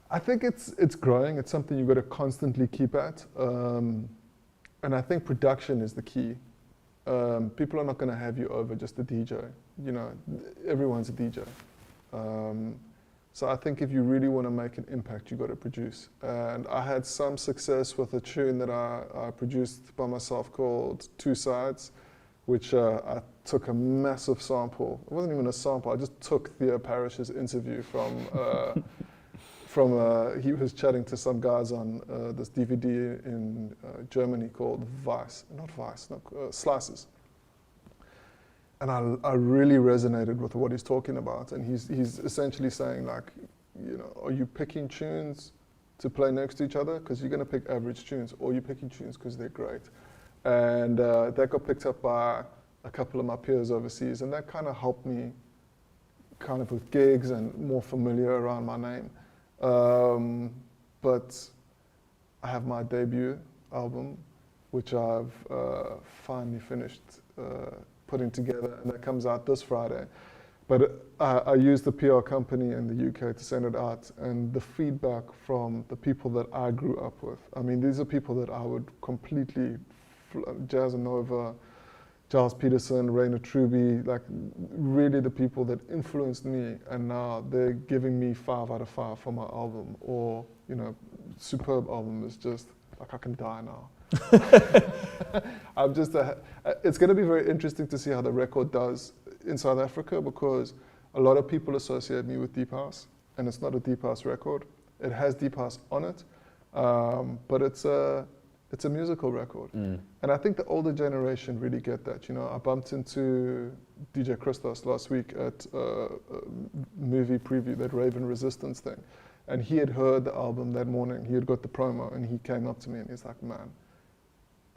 I think it's growing. It's something you've got to constantly keep at. And I think production is the key. People are not going to have you over just a DJ. You know, everyone's a DJ. So I think if you really want to make an impact, you've got to produce. And I had some success with a tune that I produced by myself called Two Sides, which I took a massive sample. It wasn't even a sample. I just took Theo Parrish's interview from he was chatting to some guys on this DVD in Germany called Slices. And I really resonated with what he's talking about. And he's essentially saying, like, you know, are you picking tunes to play next to each other? Because you're going to pick average tunes, or you're picking tunes because they're great. And that got picked up by a couple of my peers overseas. And that kind of helped me kind of with gigs and more familiar around my name. But I have my debut album, which I've finally finished putting together, and that comes out this Friday. But I used the PR company in the UK to send it out, and the feedback from the people that I grew up with, I mean, these are people that I would completely, Jazz Nova, Giles Peterson, Rainer Truby, like really the people that influenced me, and now they're giving me 5 out of 5 for my album, or, you know, superb album is just, like, I can die now. It's going to be very interesting to see how the record does in South Africa, because a lot of people associate me with Deep House, and it's not a Deep House record. It has Deep House on it, but it's It's a musical record. Mm. And I think the older generation really get that. You know, I bumped into DJ Christos last week at a movie preview, that Raven Resistance thing. And he had heard the album that morning. He had got the promo, and he came up to me and he's like, man,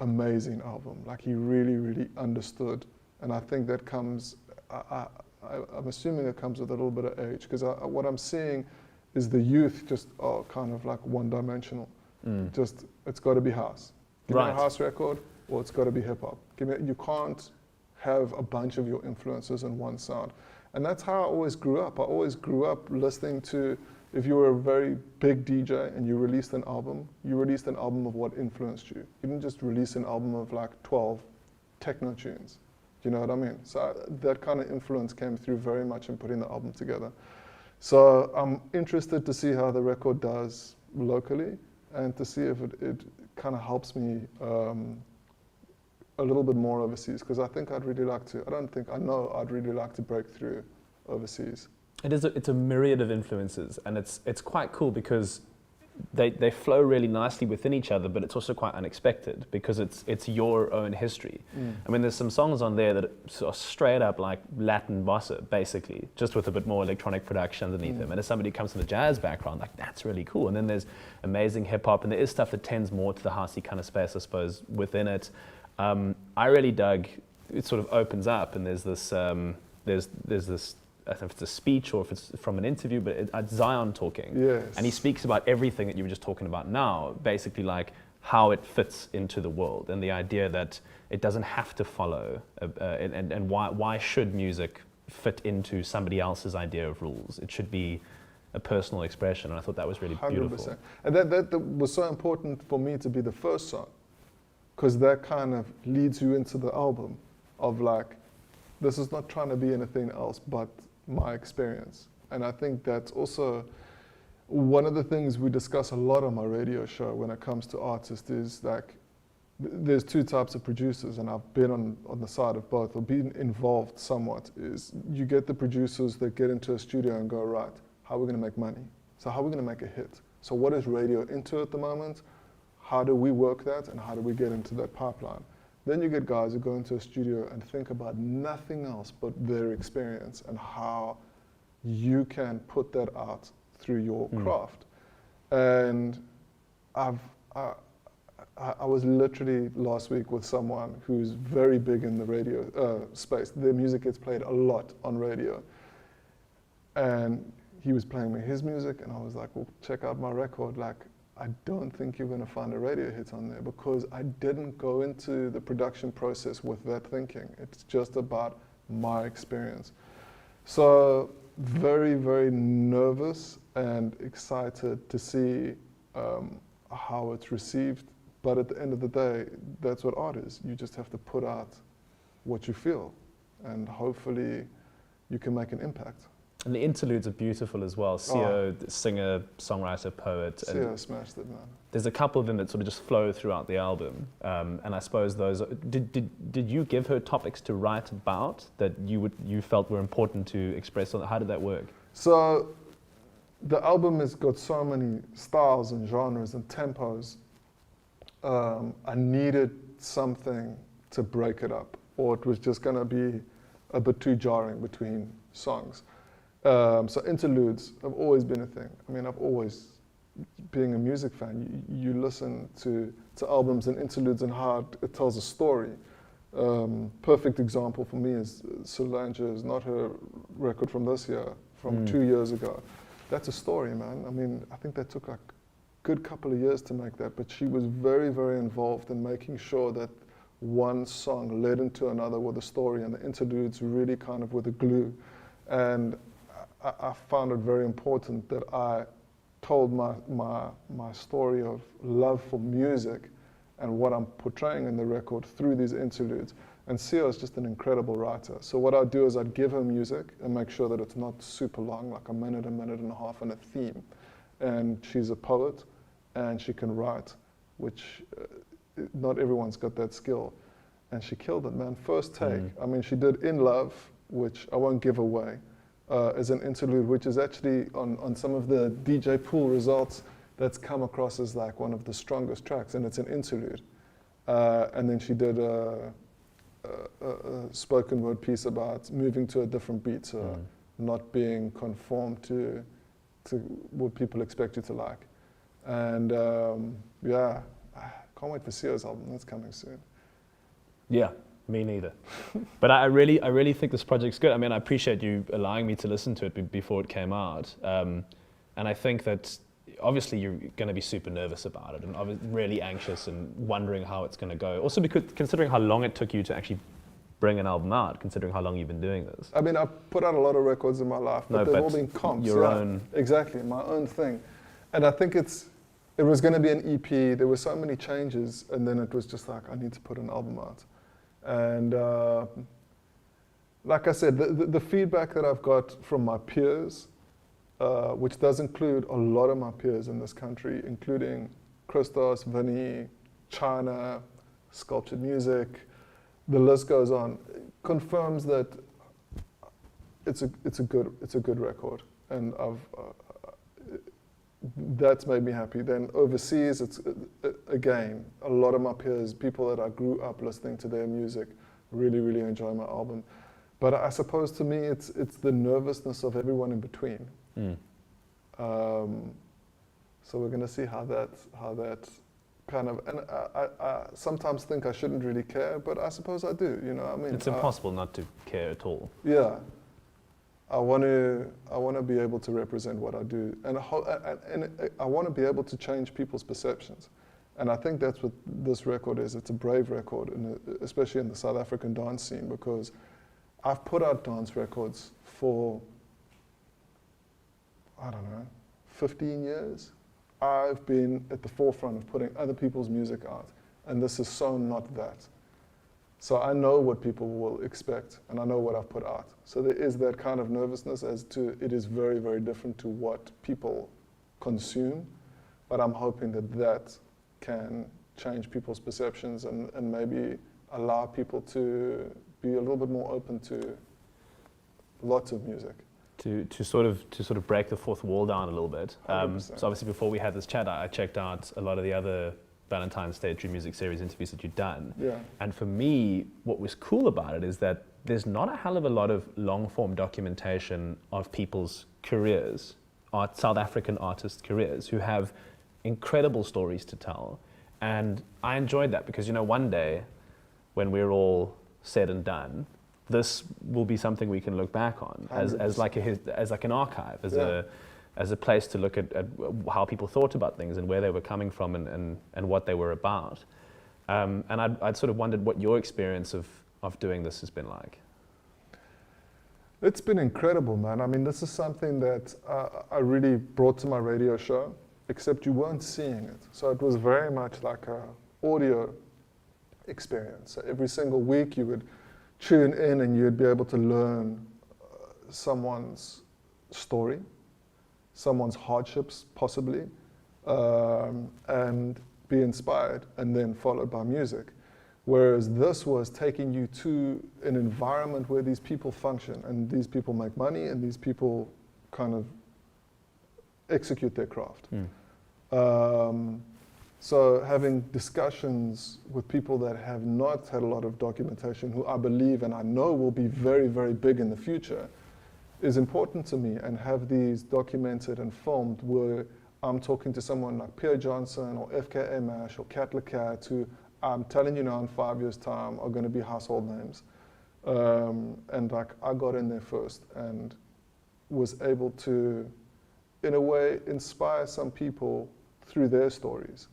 amazing album. Like, he really, really understood. And I think that comes, I'm assuming it comes with a little bit of age, because what I'm seeing is the youth just are kind of like one-dimensional. Just, it's got to be house. Give me a house record, or it's got to be hip-hop. You can't have a bunch of your influences in one sound. And that's how I always grew up. I always grew up listening to, if you were a very big DJ and you released an album, you released an album of what influenced you. You didn't just release an album of like 12 techno tunes. Do you know what I mean? So that kind of influence came through very much in putting the album together. So I'm interested to see how the record does locally, and to see if it kind of helps me a little bit more overseas, because I think I'd really like to, I know I'd really like to break through overseas. It's a myriad of influences, and it's quite cool because they flow really nicely within each other, but it's also quite unexpected because it's your own history. I mean, there's some songs on there that are straight up like Latin bossa, basically, just with a bit more electronic production underneath them. And as somebody who comes from the jazz background, like, that's really cool. And then there's amazing hip hop, and there is stuff that tends more to the housey kind of space, I suppose, within it. I really dug, it sort of opens up, and there's this, there's this, I don't know if it's a speech or if it's from an interview, but it's Zion talking. Yes. And he speaks about everything that you were just talking about now, basically like how it fits into the world, and the idea that it doesn't have to follow, and why should music fit into somebody else's idea of rules? It should be a personal expression, and I thought that was really 100%. Beautiful. And that was so important for me to be the first song, because that kind of leads you into the album of like, this is not trying to be anything else but my experience. And I think that's also one of the things we discuss a lot on my radio show when it comes to artists, is like, there's two types of producers, and I've been on the side of both, or been involved somewhat. Is you get the producers that get into a studio and go, right, how are we going to make money? So how are we going to make a hit? So what is radio into at the moment? How do we work that, and how do we get into that pipeline? Then you get guys who go into a studio and think about nothing else but their experience and how you can put that out through your craft. And I was literally last week with someone who's very big in the radio space. Their music gets played a lot on radio. And he was playing me his music, and I was like, well, check out my record. Like, I don't think you're going to find a radio hit on there, because I didn't go into the production process with that thinking. It's just about my experience. So very, very nervous and excited to see how it's received. But at the end of the day, that's what art is. You just have to put out what you feel, and hopefully you can make an impact. And the interludes are beautiful as well. Sio, the singer, songwriter, poet. Sio smashed it, man. There's a couple of them that sort of just flow throughout the album. And I suppose those, did you give her topics to write about that you felt were important to express? How did that work? So the album has got so many styles and genres and tempos. I needed something to break it up, or it was just going to be a bit too jarring between songs. So interludes have always been a thing. I mean, I've always, being a music fan, you listen to albums and interludes and how it tells a story. Perfect example for me is Solange is not her record from this year, from 2 years ago. That's a story, man. I mean, I think that took like a good couple of years to make that, but she was very, very involved in making sure that one song led into another with a story, and the interludes really kind of were the glue. And I found it very important that I told my story of love for music and what I'm portraying in the record through these interludes. And Sio is just an incredible writer. So what I'd do is I'd give her music and make sure that it's not super long, like a minute and a half, and a theme. And she's a poet, and she can write, which not everyone's got that skill. And she killed it, man. First take. I mean, she did In Love, which I won't give away, as an interlude, which is actually on some of the DJ pool results. that's come across as like one of the strongest tracks, and it's an interlude. And then she did a spoken word piece about moving to a different beat, so not being conformed to what people expect you to like. And yeah, I can't wait for Sio's album. That's coming soon. Yeah, me neither. But I really think this project's good. I mean, I appreciate you allowing me to listen to it before it came out. And I think that obviously you're going to be super nervous about it and really anxious and wondering how it's going to go. Also because considering how long it took you to actually bring an album out, considering how long you've been doing this. I mean, I've put out a lot of records in my life, but they've all been comps. Your own. Exactly, my own thing. And I think it was going to be an EP. There were so many changes, and then it was just like, I need to put an album out. And like I said, the feedback that I've got from my peers, which does include a lot of my peers in this country, including Christos, Vinny, China, Sculptured Music, the list goes on, confirms that it's a good record, and that's made me happy. Then overseas, it's again, a lot of my peers, people that I grew up listening to their music, really enjoy my album. But I suppose to me, it's the nervousness of everyone in between. So we're going to see how that kind of, and I sometimes think I shouldn't really care, but I suppose I do. You know, I mean, it's impossible not to care at all. Yeah. I want to be able to represent what I do, and I want to be able to change people's perceptions, and I think that's what this record is. It's a brave record, especially in the South African dance scene, because I've put out dance records for, I don't know, 15 years. I've been at the forefront of putting other people's music out, and this is so not that. So I know what people will expect, and I know what I've put out. So there is that kind of nervousness as to it is very different to what people consume, but I'm hoping that can change people's perceptions and maybe allow people to be a little bit more open to lots of music. To sort of break the fourth wall down a little bit. So obviously before we had this chat, I checked out a lot of the other Ballantine State True Music Series interviews that you've done. Yeah. And for me, what was cool about it is that there's not a hell of a lot of long-form documentation of people's careers, South African artists' careers, who have incredible stories to tell. And I enjoyed that because, you know, one day when we're all said and done, this will be something we can look back on as like an archive, as a place to look at how people thought about things and where they were coming from and what they were about. And I'd sort of wondered what your experience of doing this has been like. It's been incredible, man. I mean, this is something that I really brought to my radio show, except you weren't seeing it. So it was very much like an audio experience. So every single week you would tune in and you'd be able to learn someone's story, someone's hardships possibly, and be inspired, and then followed by music. Whereas this was taking you to an environment where these people function, and these people make money, and these people kind of execute their craft. So having discussions with people that have not had a lot of documentation, who I believe and I know will be very big in the future, is important to me, and have these documented and filmed where I'm talking to someone like Pierre Johnson or FKA Mash or Cat LeCat, who I'm telling you now in 5 years' time are going to be household names. And like I got in there first and was able to, in a way, inspire some people through their stories.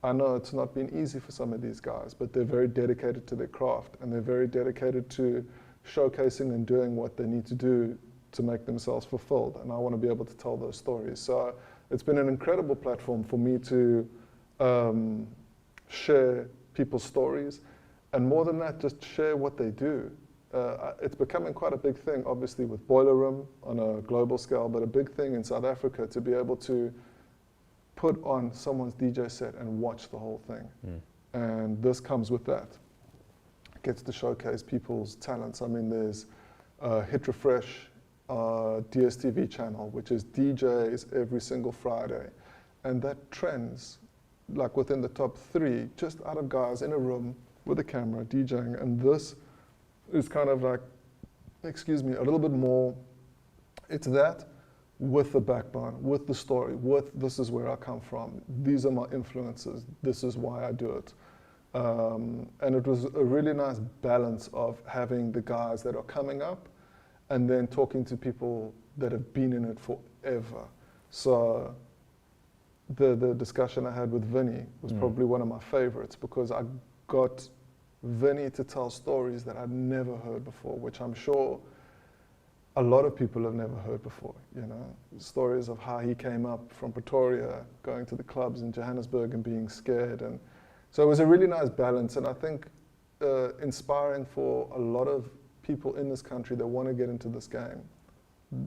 I know it's not been easy for some of these guys, but they're very dedicated to their craft, and they're very dedicated to showcasing and doing what they need to do to make themselves fulfilled, and I want to be able to tell those stories. So it's been an incredible platform for me to share people's stories, and more than that, just share what they do. It's becoming quite a big thing, obviously, with Boiler Room on a global scale, but a big thing in South Africa to be able to put on someone's DJ set and watch the whole thing. And this comes with that. It gets to showcase people's talents. I mean, there's Hit Refresh DSTV channel, which is DJs every single Friday. and that trends like within the top 3, just out of guys in a room with a camera DJing, and this is kind of like, excuse me, a little bit more, it's that with the backbone, with the story, with this is where I come from, these are my influences, this is why I do it. And it was a really nice balance of having the guys that are coming up and then talking to people that have been in it forever. So the discussion I had with Vinny was probably one of my favorites, because I got Vinny to tell stories that I'd never heard before, which I'm sure a lot of people have never heard before, you know. Stories of how he came up from Pretoria, going to the clubs in Johannesburg and being scared. And so it was a really nice balance, and I think inspiring for a lot of people in this country that want to get into this game.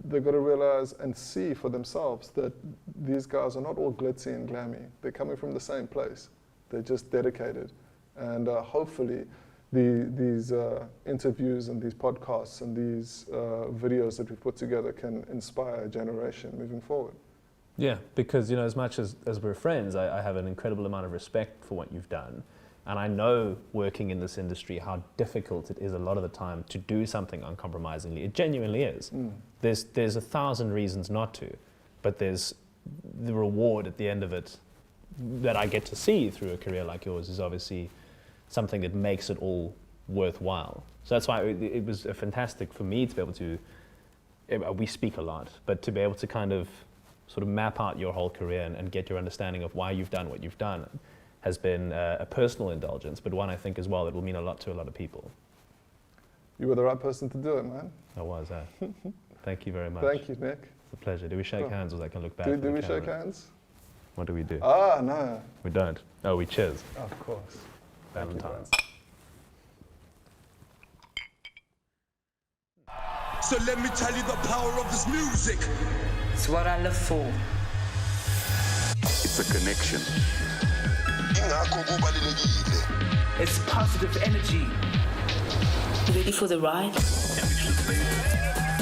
They've got to realize and see for themselves that these guys are not all glitzy and glammy. They're coming from the same place. They're just dedicated. And hopefully these interviews and these podcasts and these videos that we've put together can inspire a generation moving forward. Yeah, because, you know, as much as we're friends, I have an incredible amount of respect for what you've done. And I know, working in this industry, how difficult it is a lot of the time to do something uncompromisingly. It genuinely is. There's 1,000 reasons not to, but there's the reward at the end of it that I get to see through a career like yours is obviously something that makes it all worthwhile. So that's why it was fantastic for me to be able to, we speak a lot, but to be able to kind of sort of map out your whole career and get your understanding of why you've done what you've done has been a personal indulgence, but one I think as well that will mean a lot to a lot of people. You were the right person to do it, man. I was, eh? Thank you very much. Thank you, Nick. It's a pleasure. Do we shake hands, or was that going to look bad? Do we shake hands? What do we do? Ah, no. We don't. Oh, we cheers. Of course. Ballantine. So let me tell you the power of this music. It's what I live for. It's a connection. It's positive energy. Ready for the ride?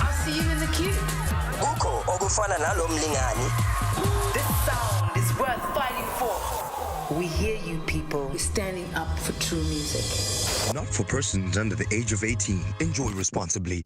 I'll see you in the queue. This sound is worth fighting for. We hear you, people. We're standing up for true music. Not for persons under the age of 18. Enjoy responsibly.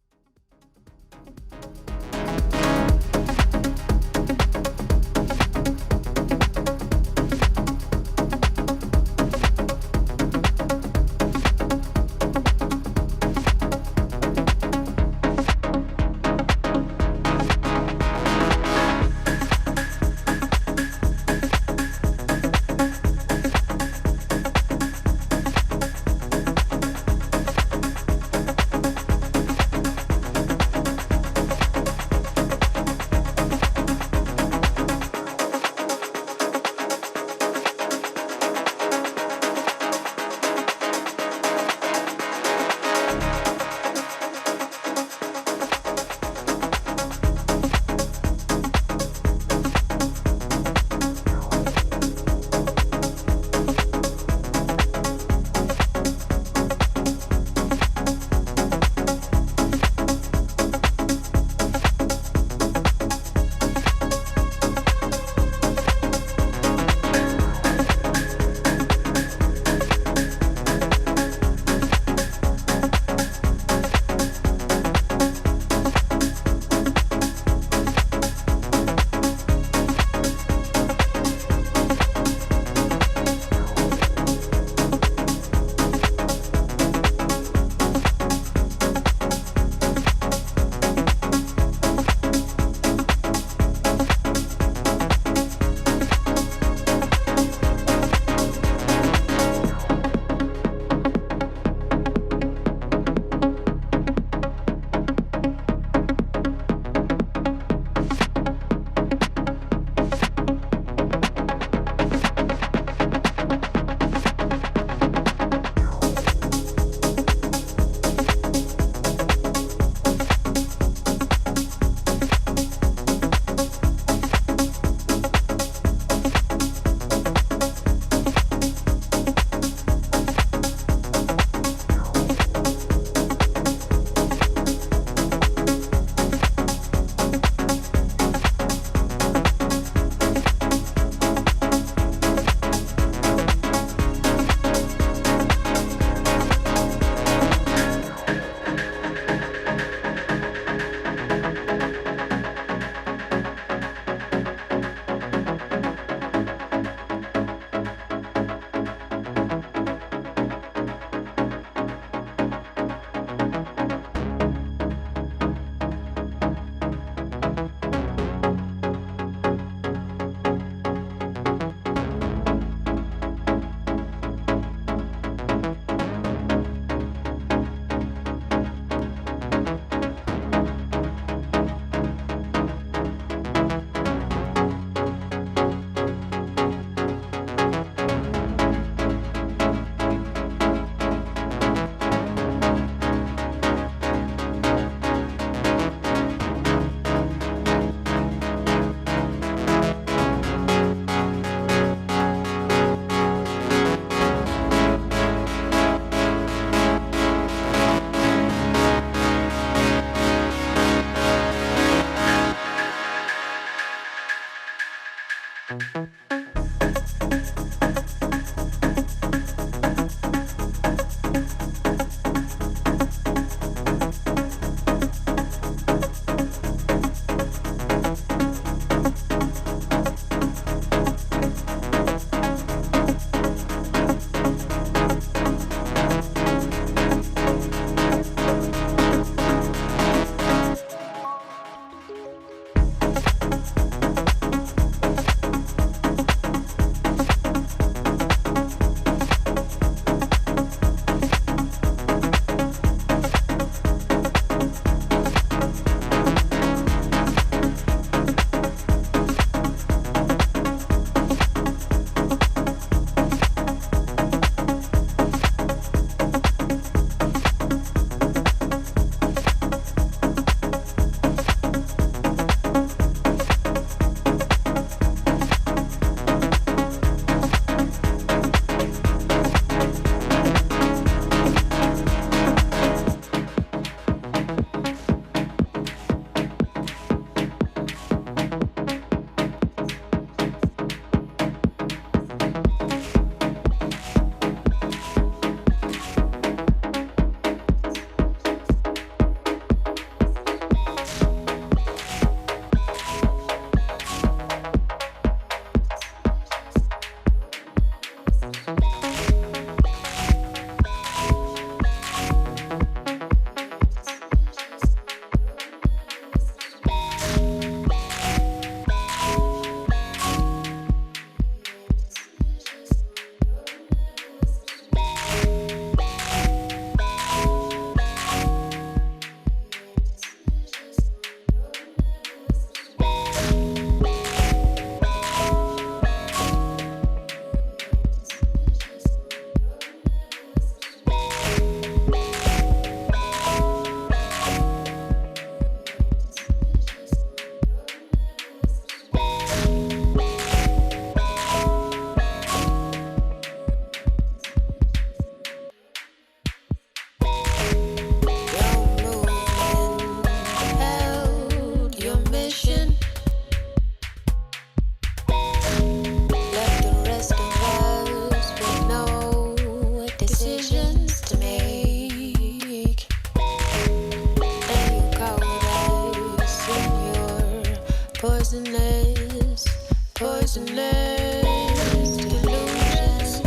poisonous, poisonous illusions.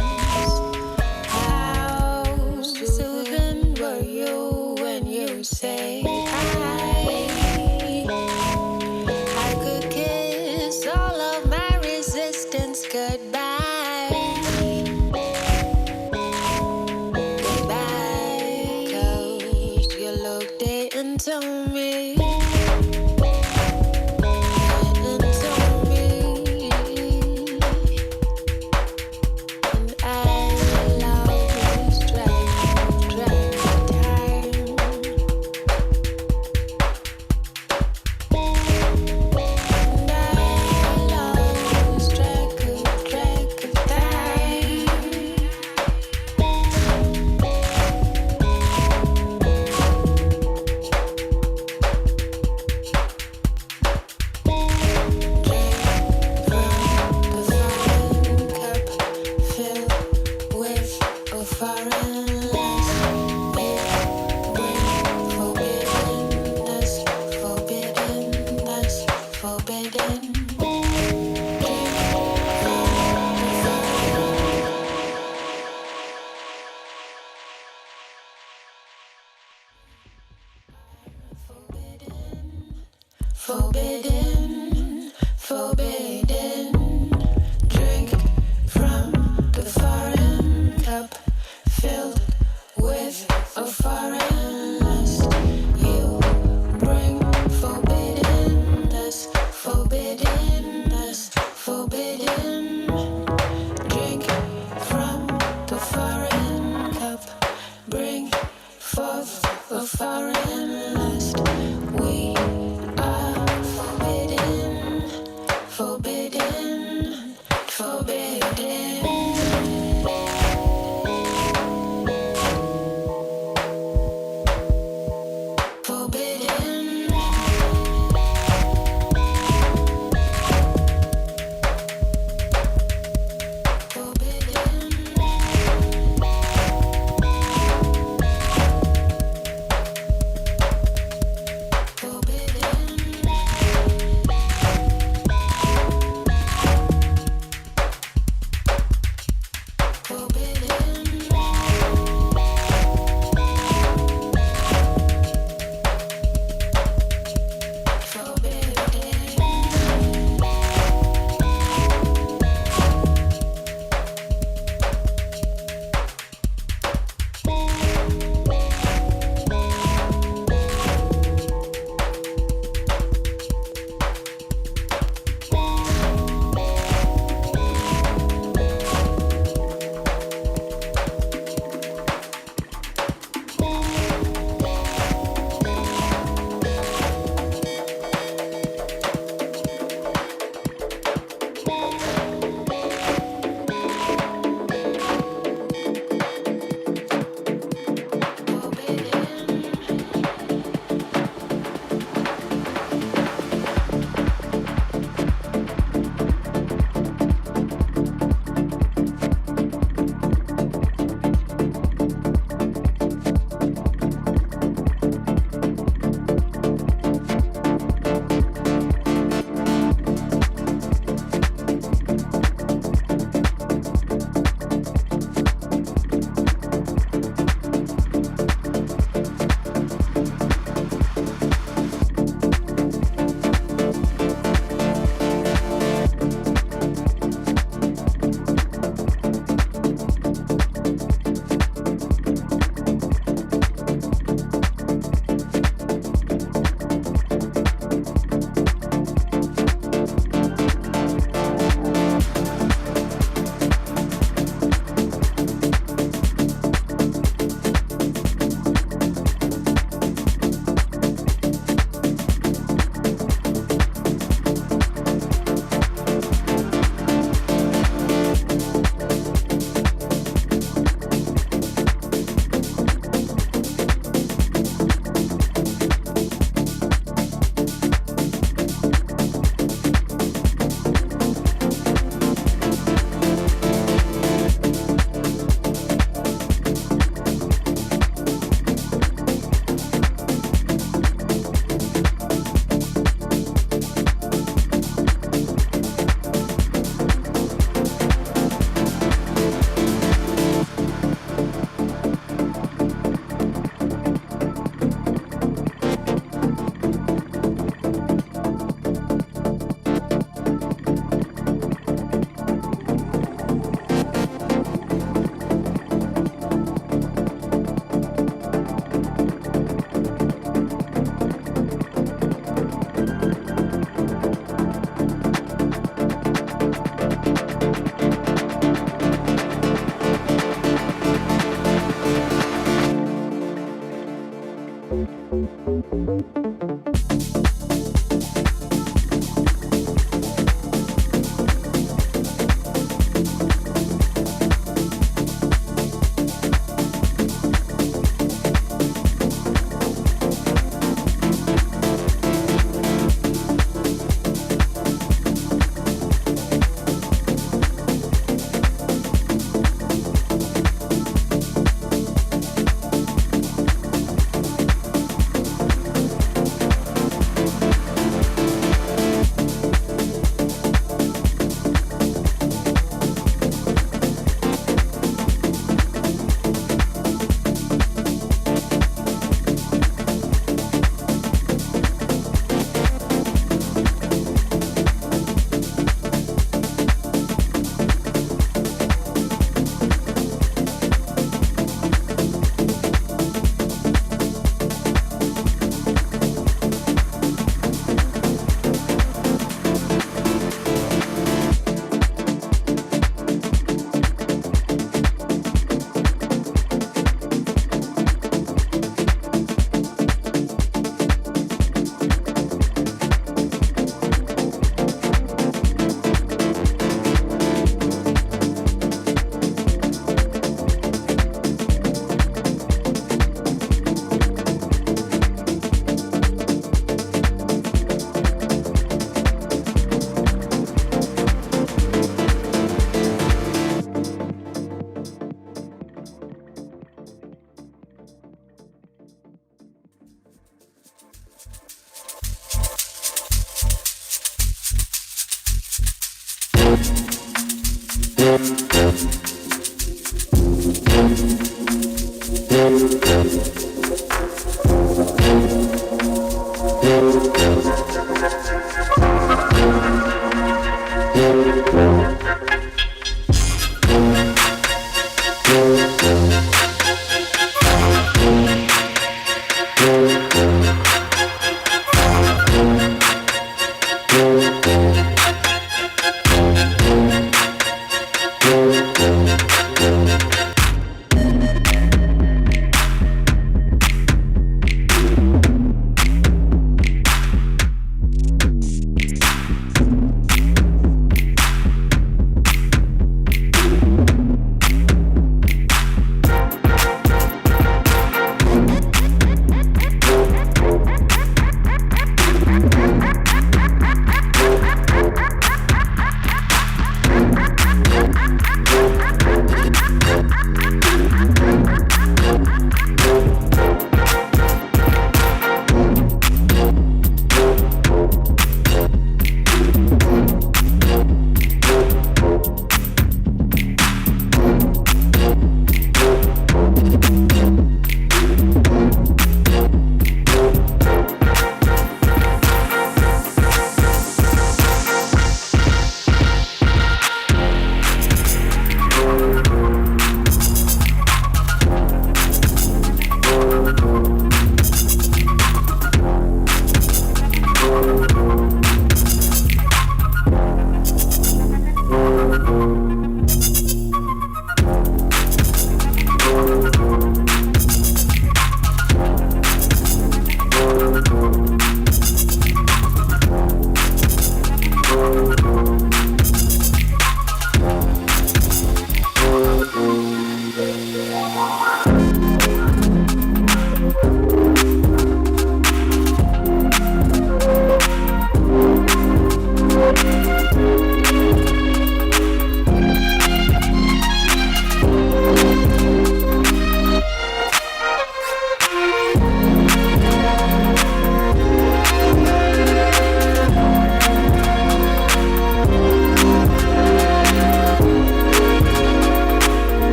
How soothing were you when you say I could kiss all of my resistance goodbye. Goodbye, 'cause you looked it into me. Forbidden, forbidden, drink from the foreign cup filled with a foreign lust. You bring forbiddenness, forbiddenness, forbidden. Drink from the foreign cup, bring forth a foreign lust. We forbidden, forbidden. Forbidden. Forbidden.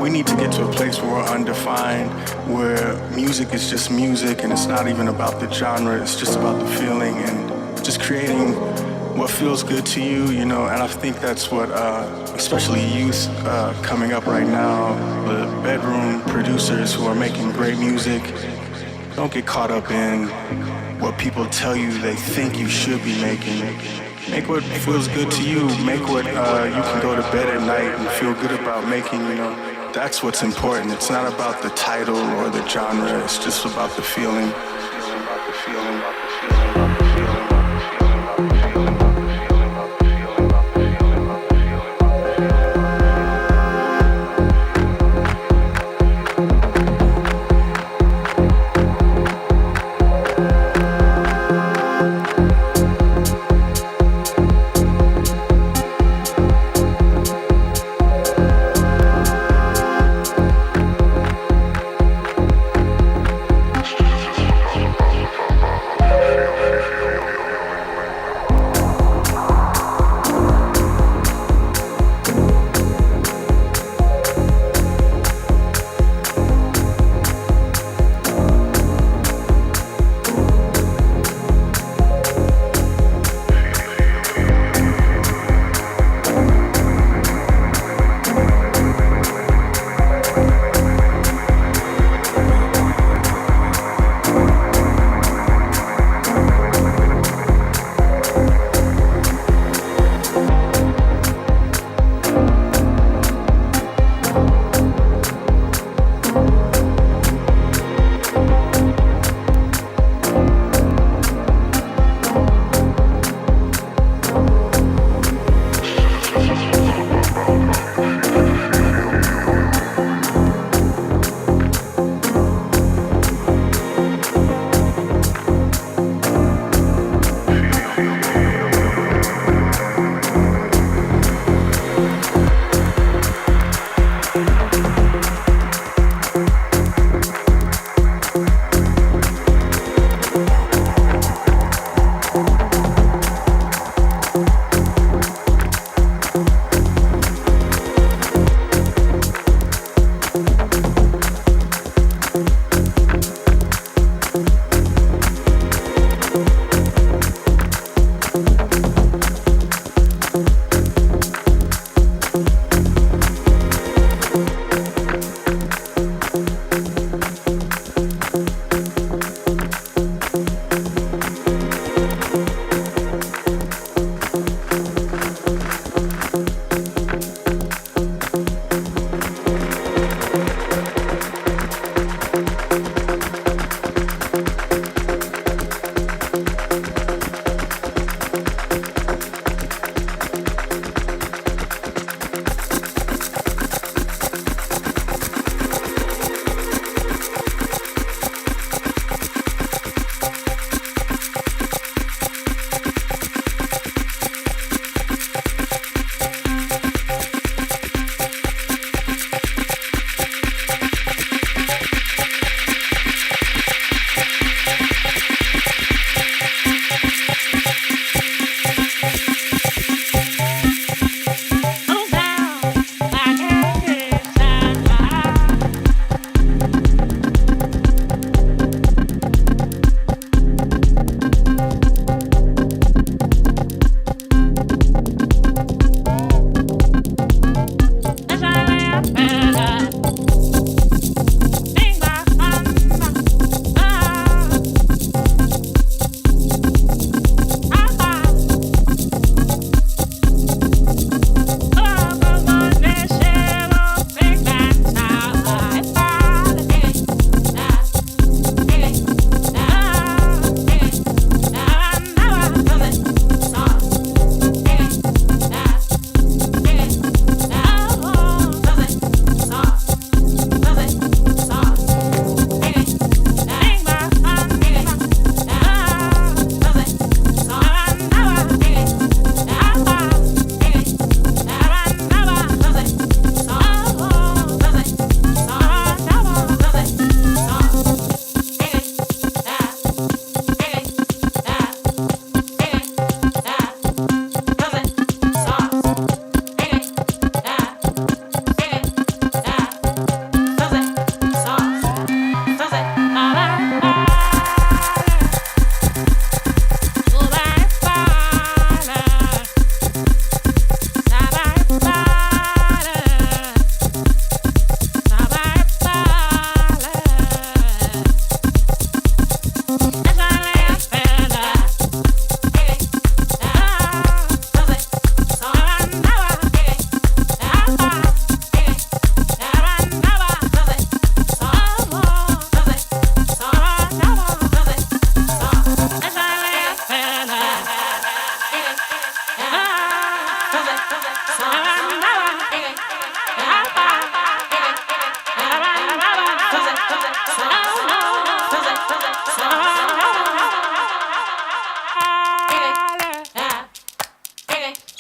we need to get to a place where we're undefined, where music is just music and it's not even about the genre, it's just about the feeling and just creating what feels good to you, you know. And I think that's what, especially youth coming up right now, the bedroom producers who are making great music, don't get caught up in what people tell you they think you should be making. Make what feels good to you. Make what you can go to bed at night and feel good about making, you know. That's what's important. It's not about the title or the genre. It's just about the feeling.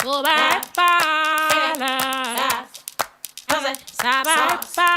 So bye, bye.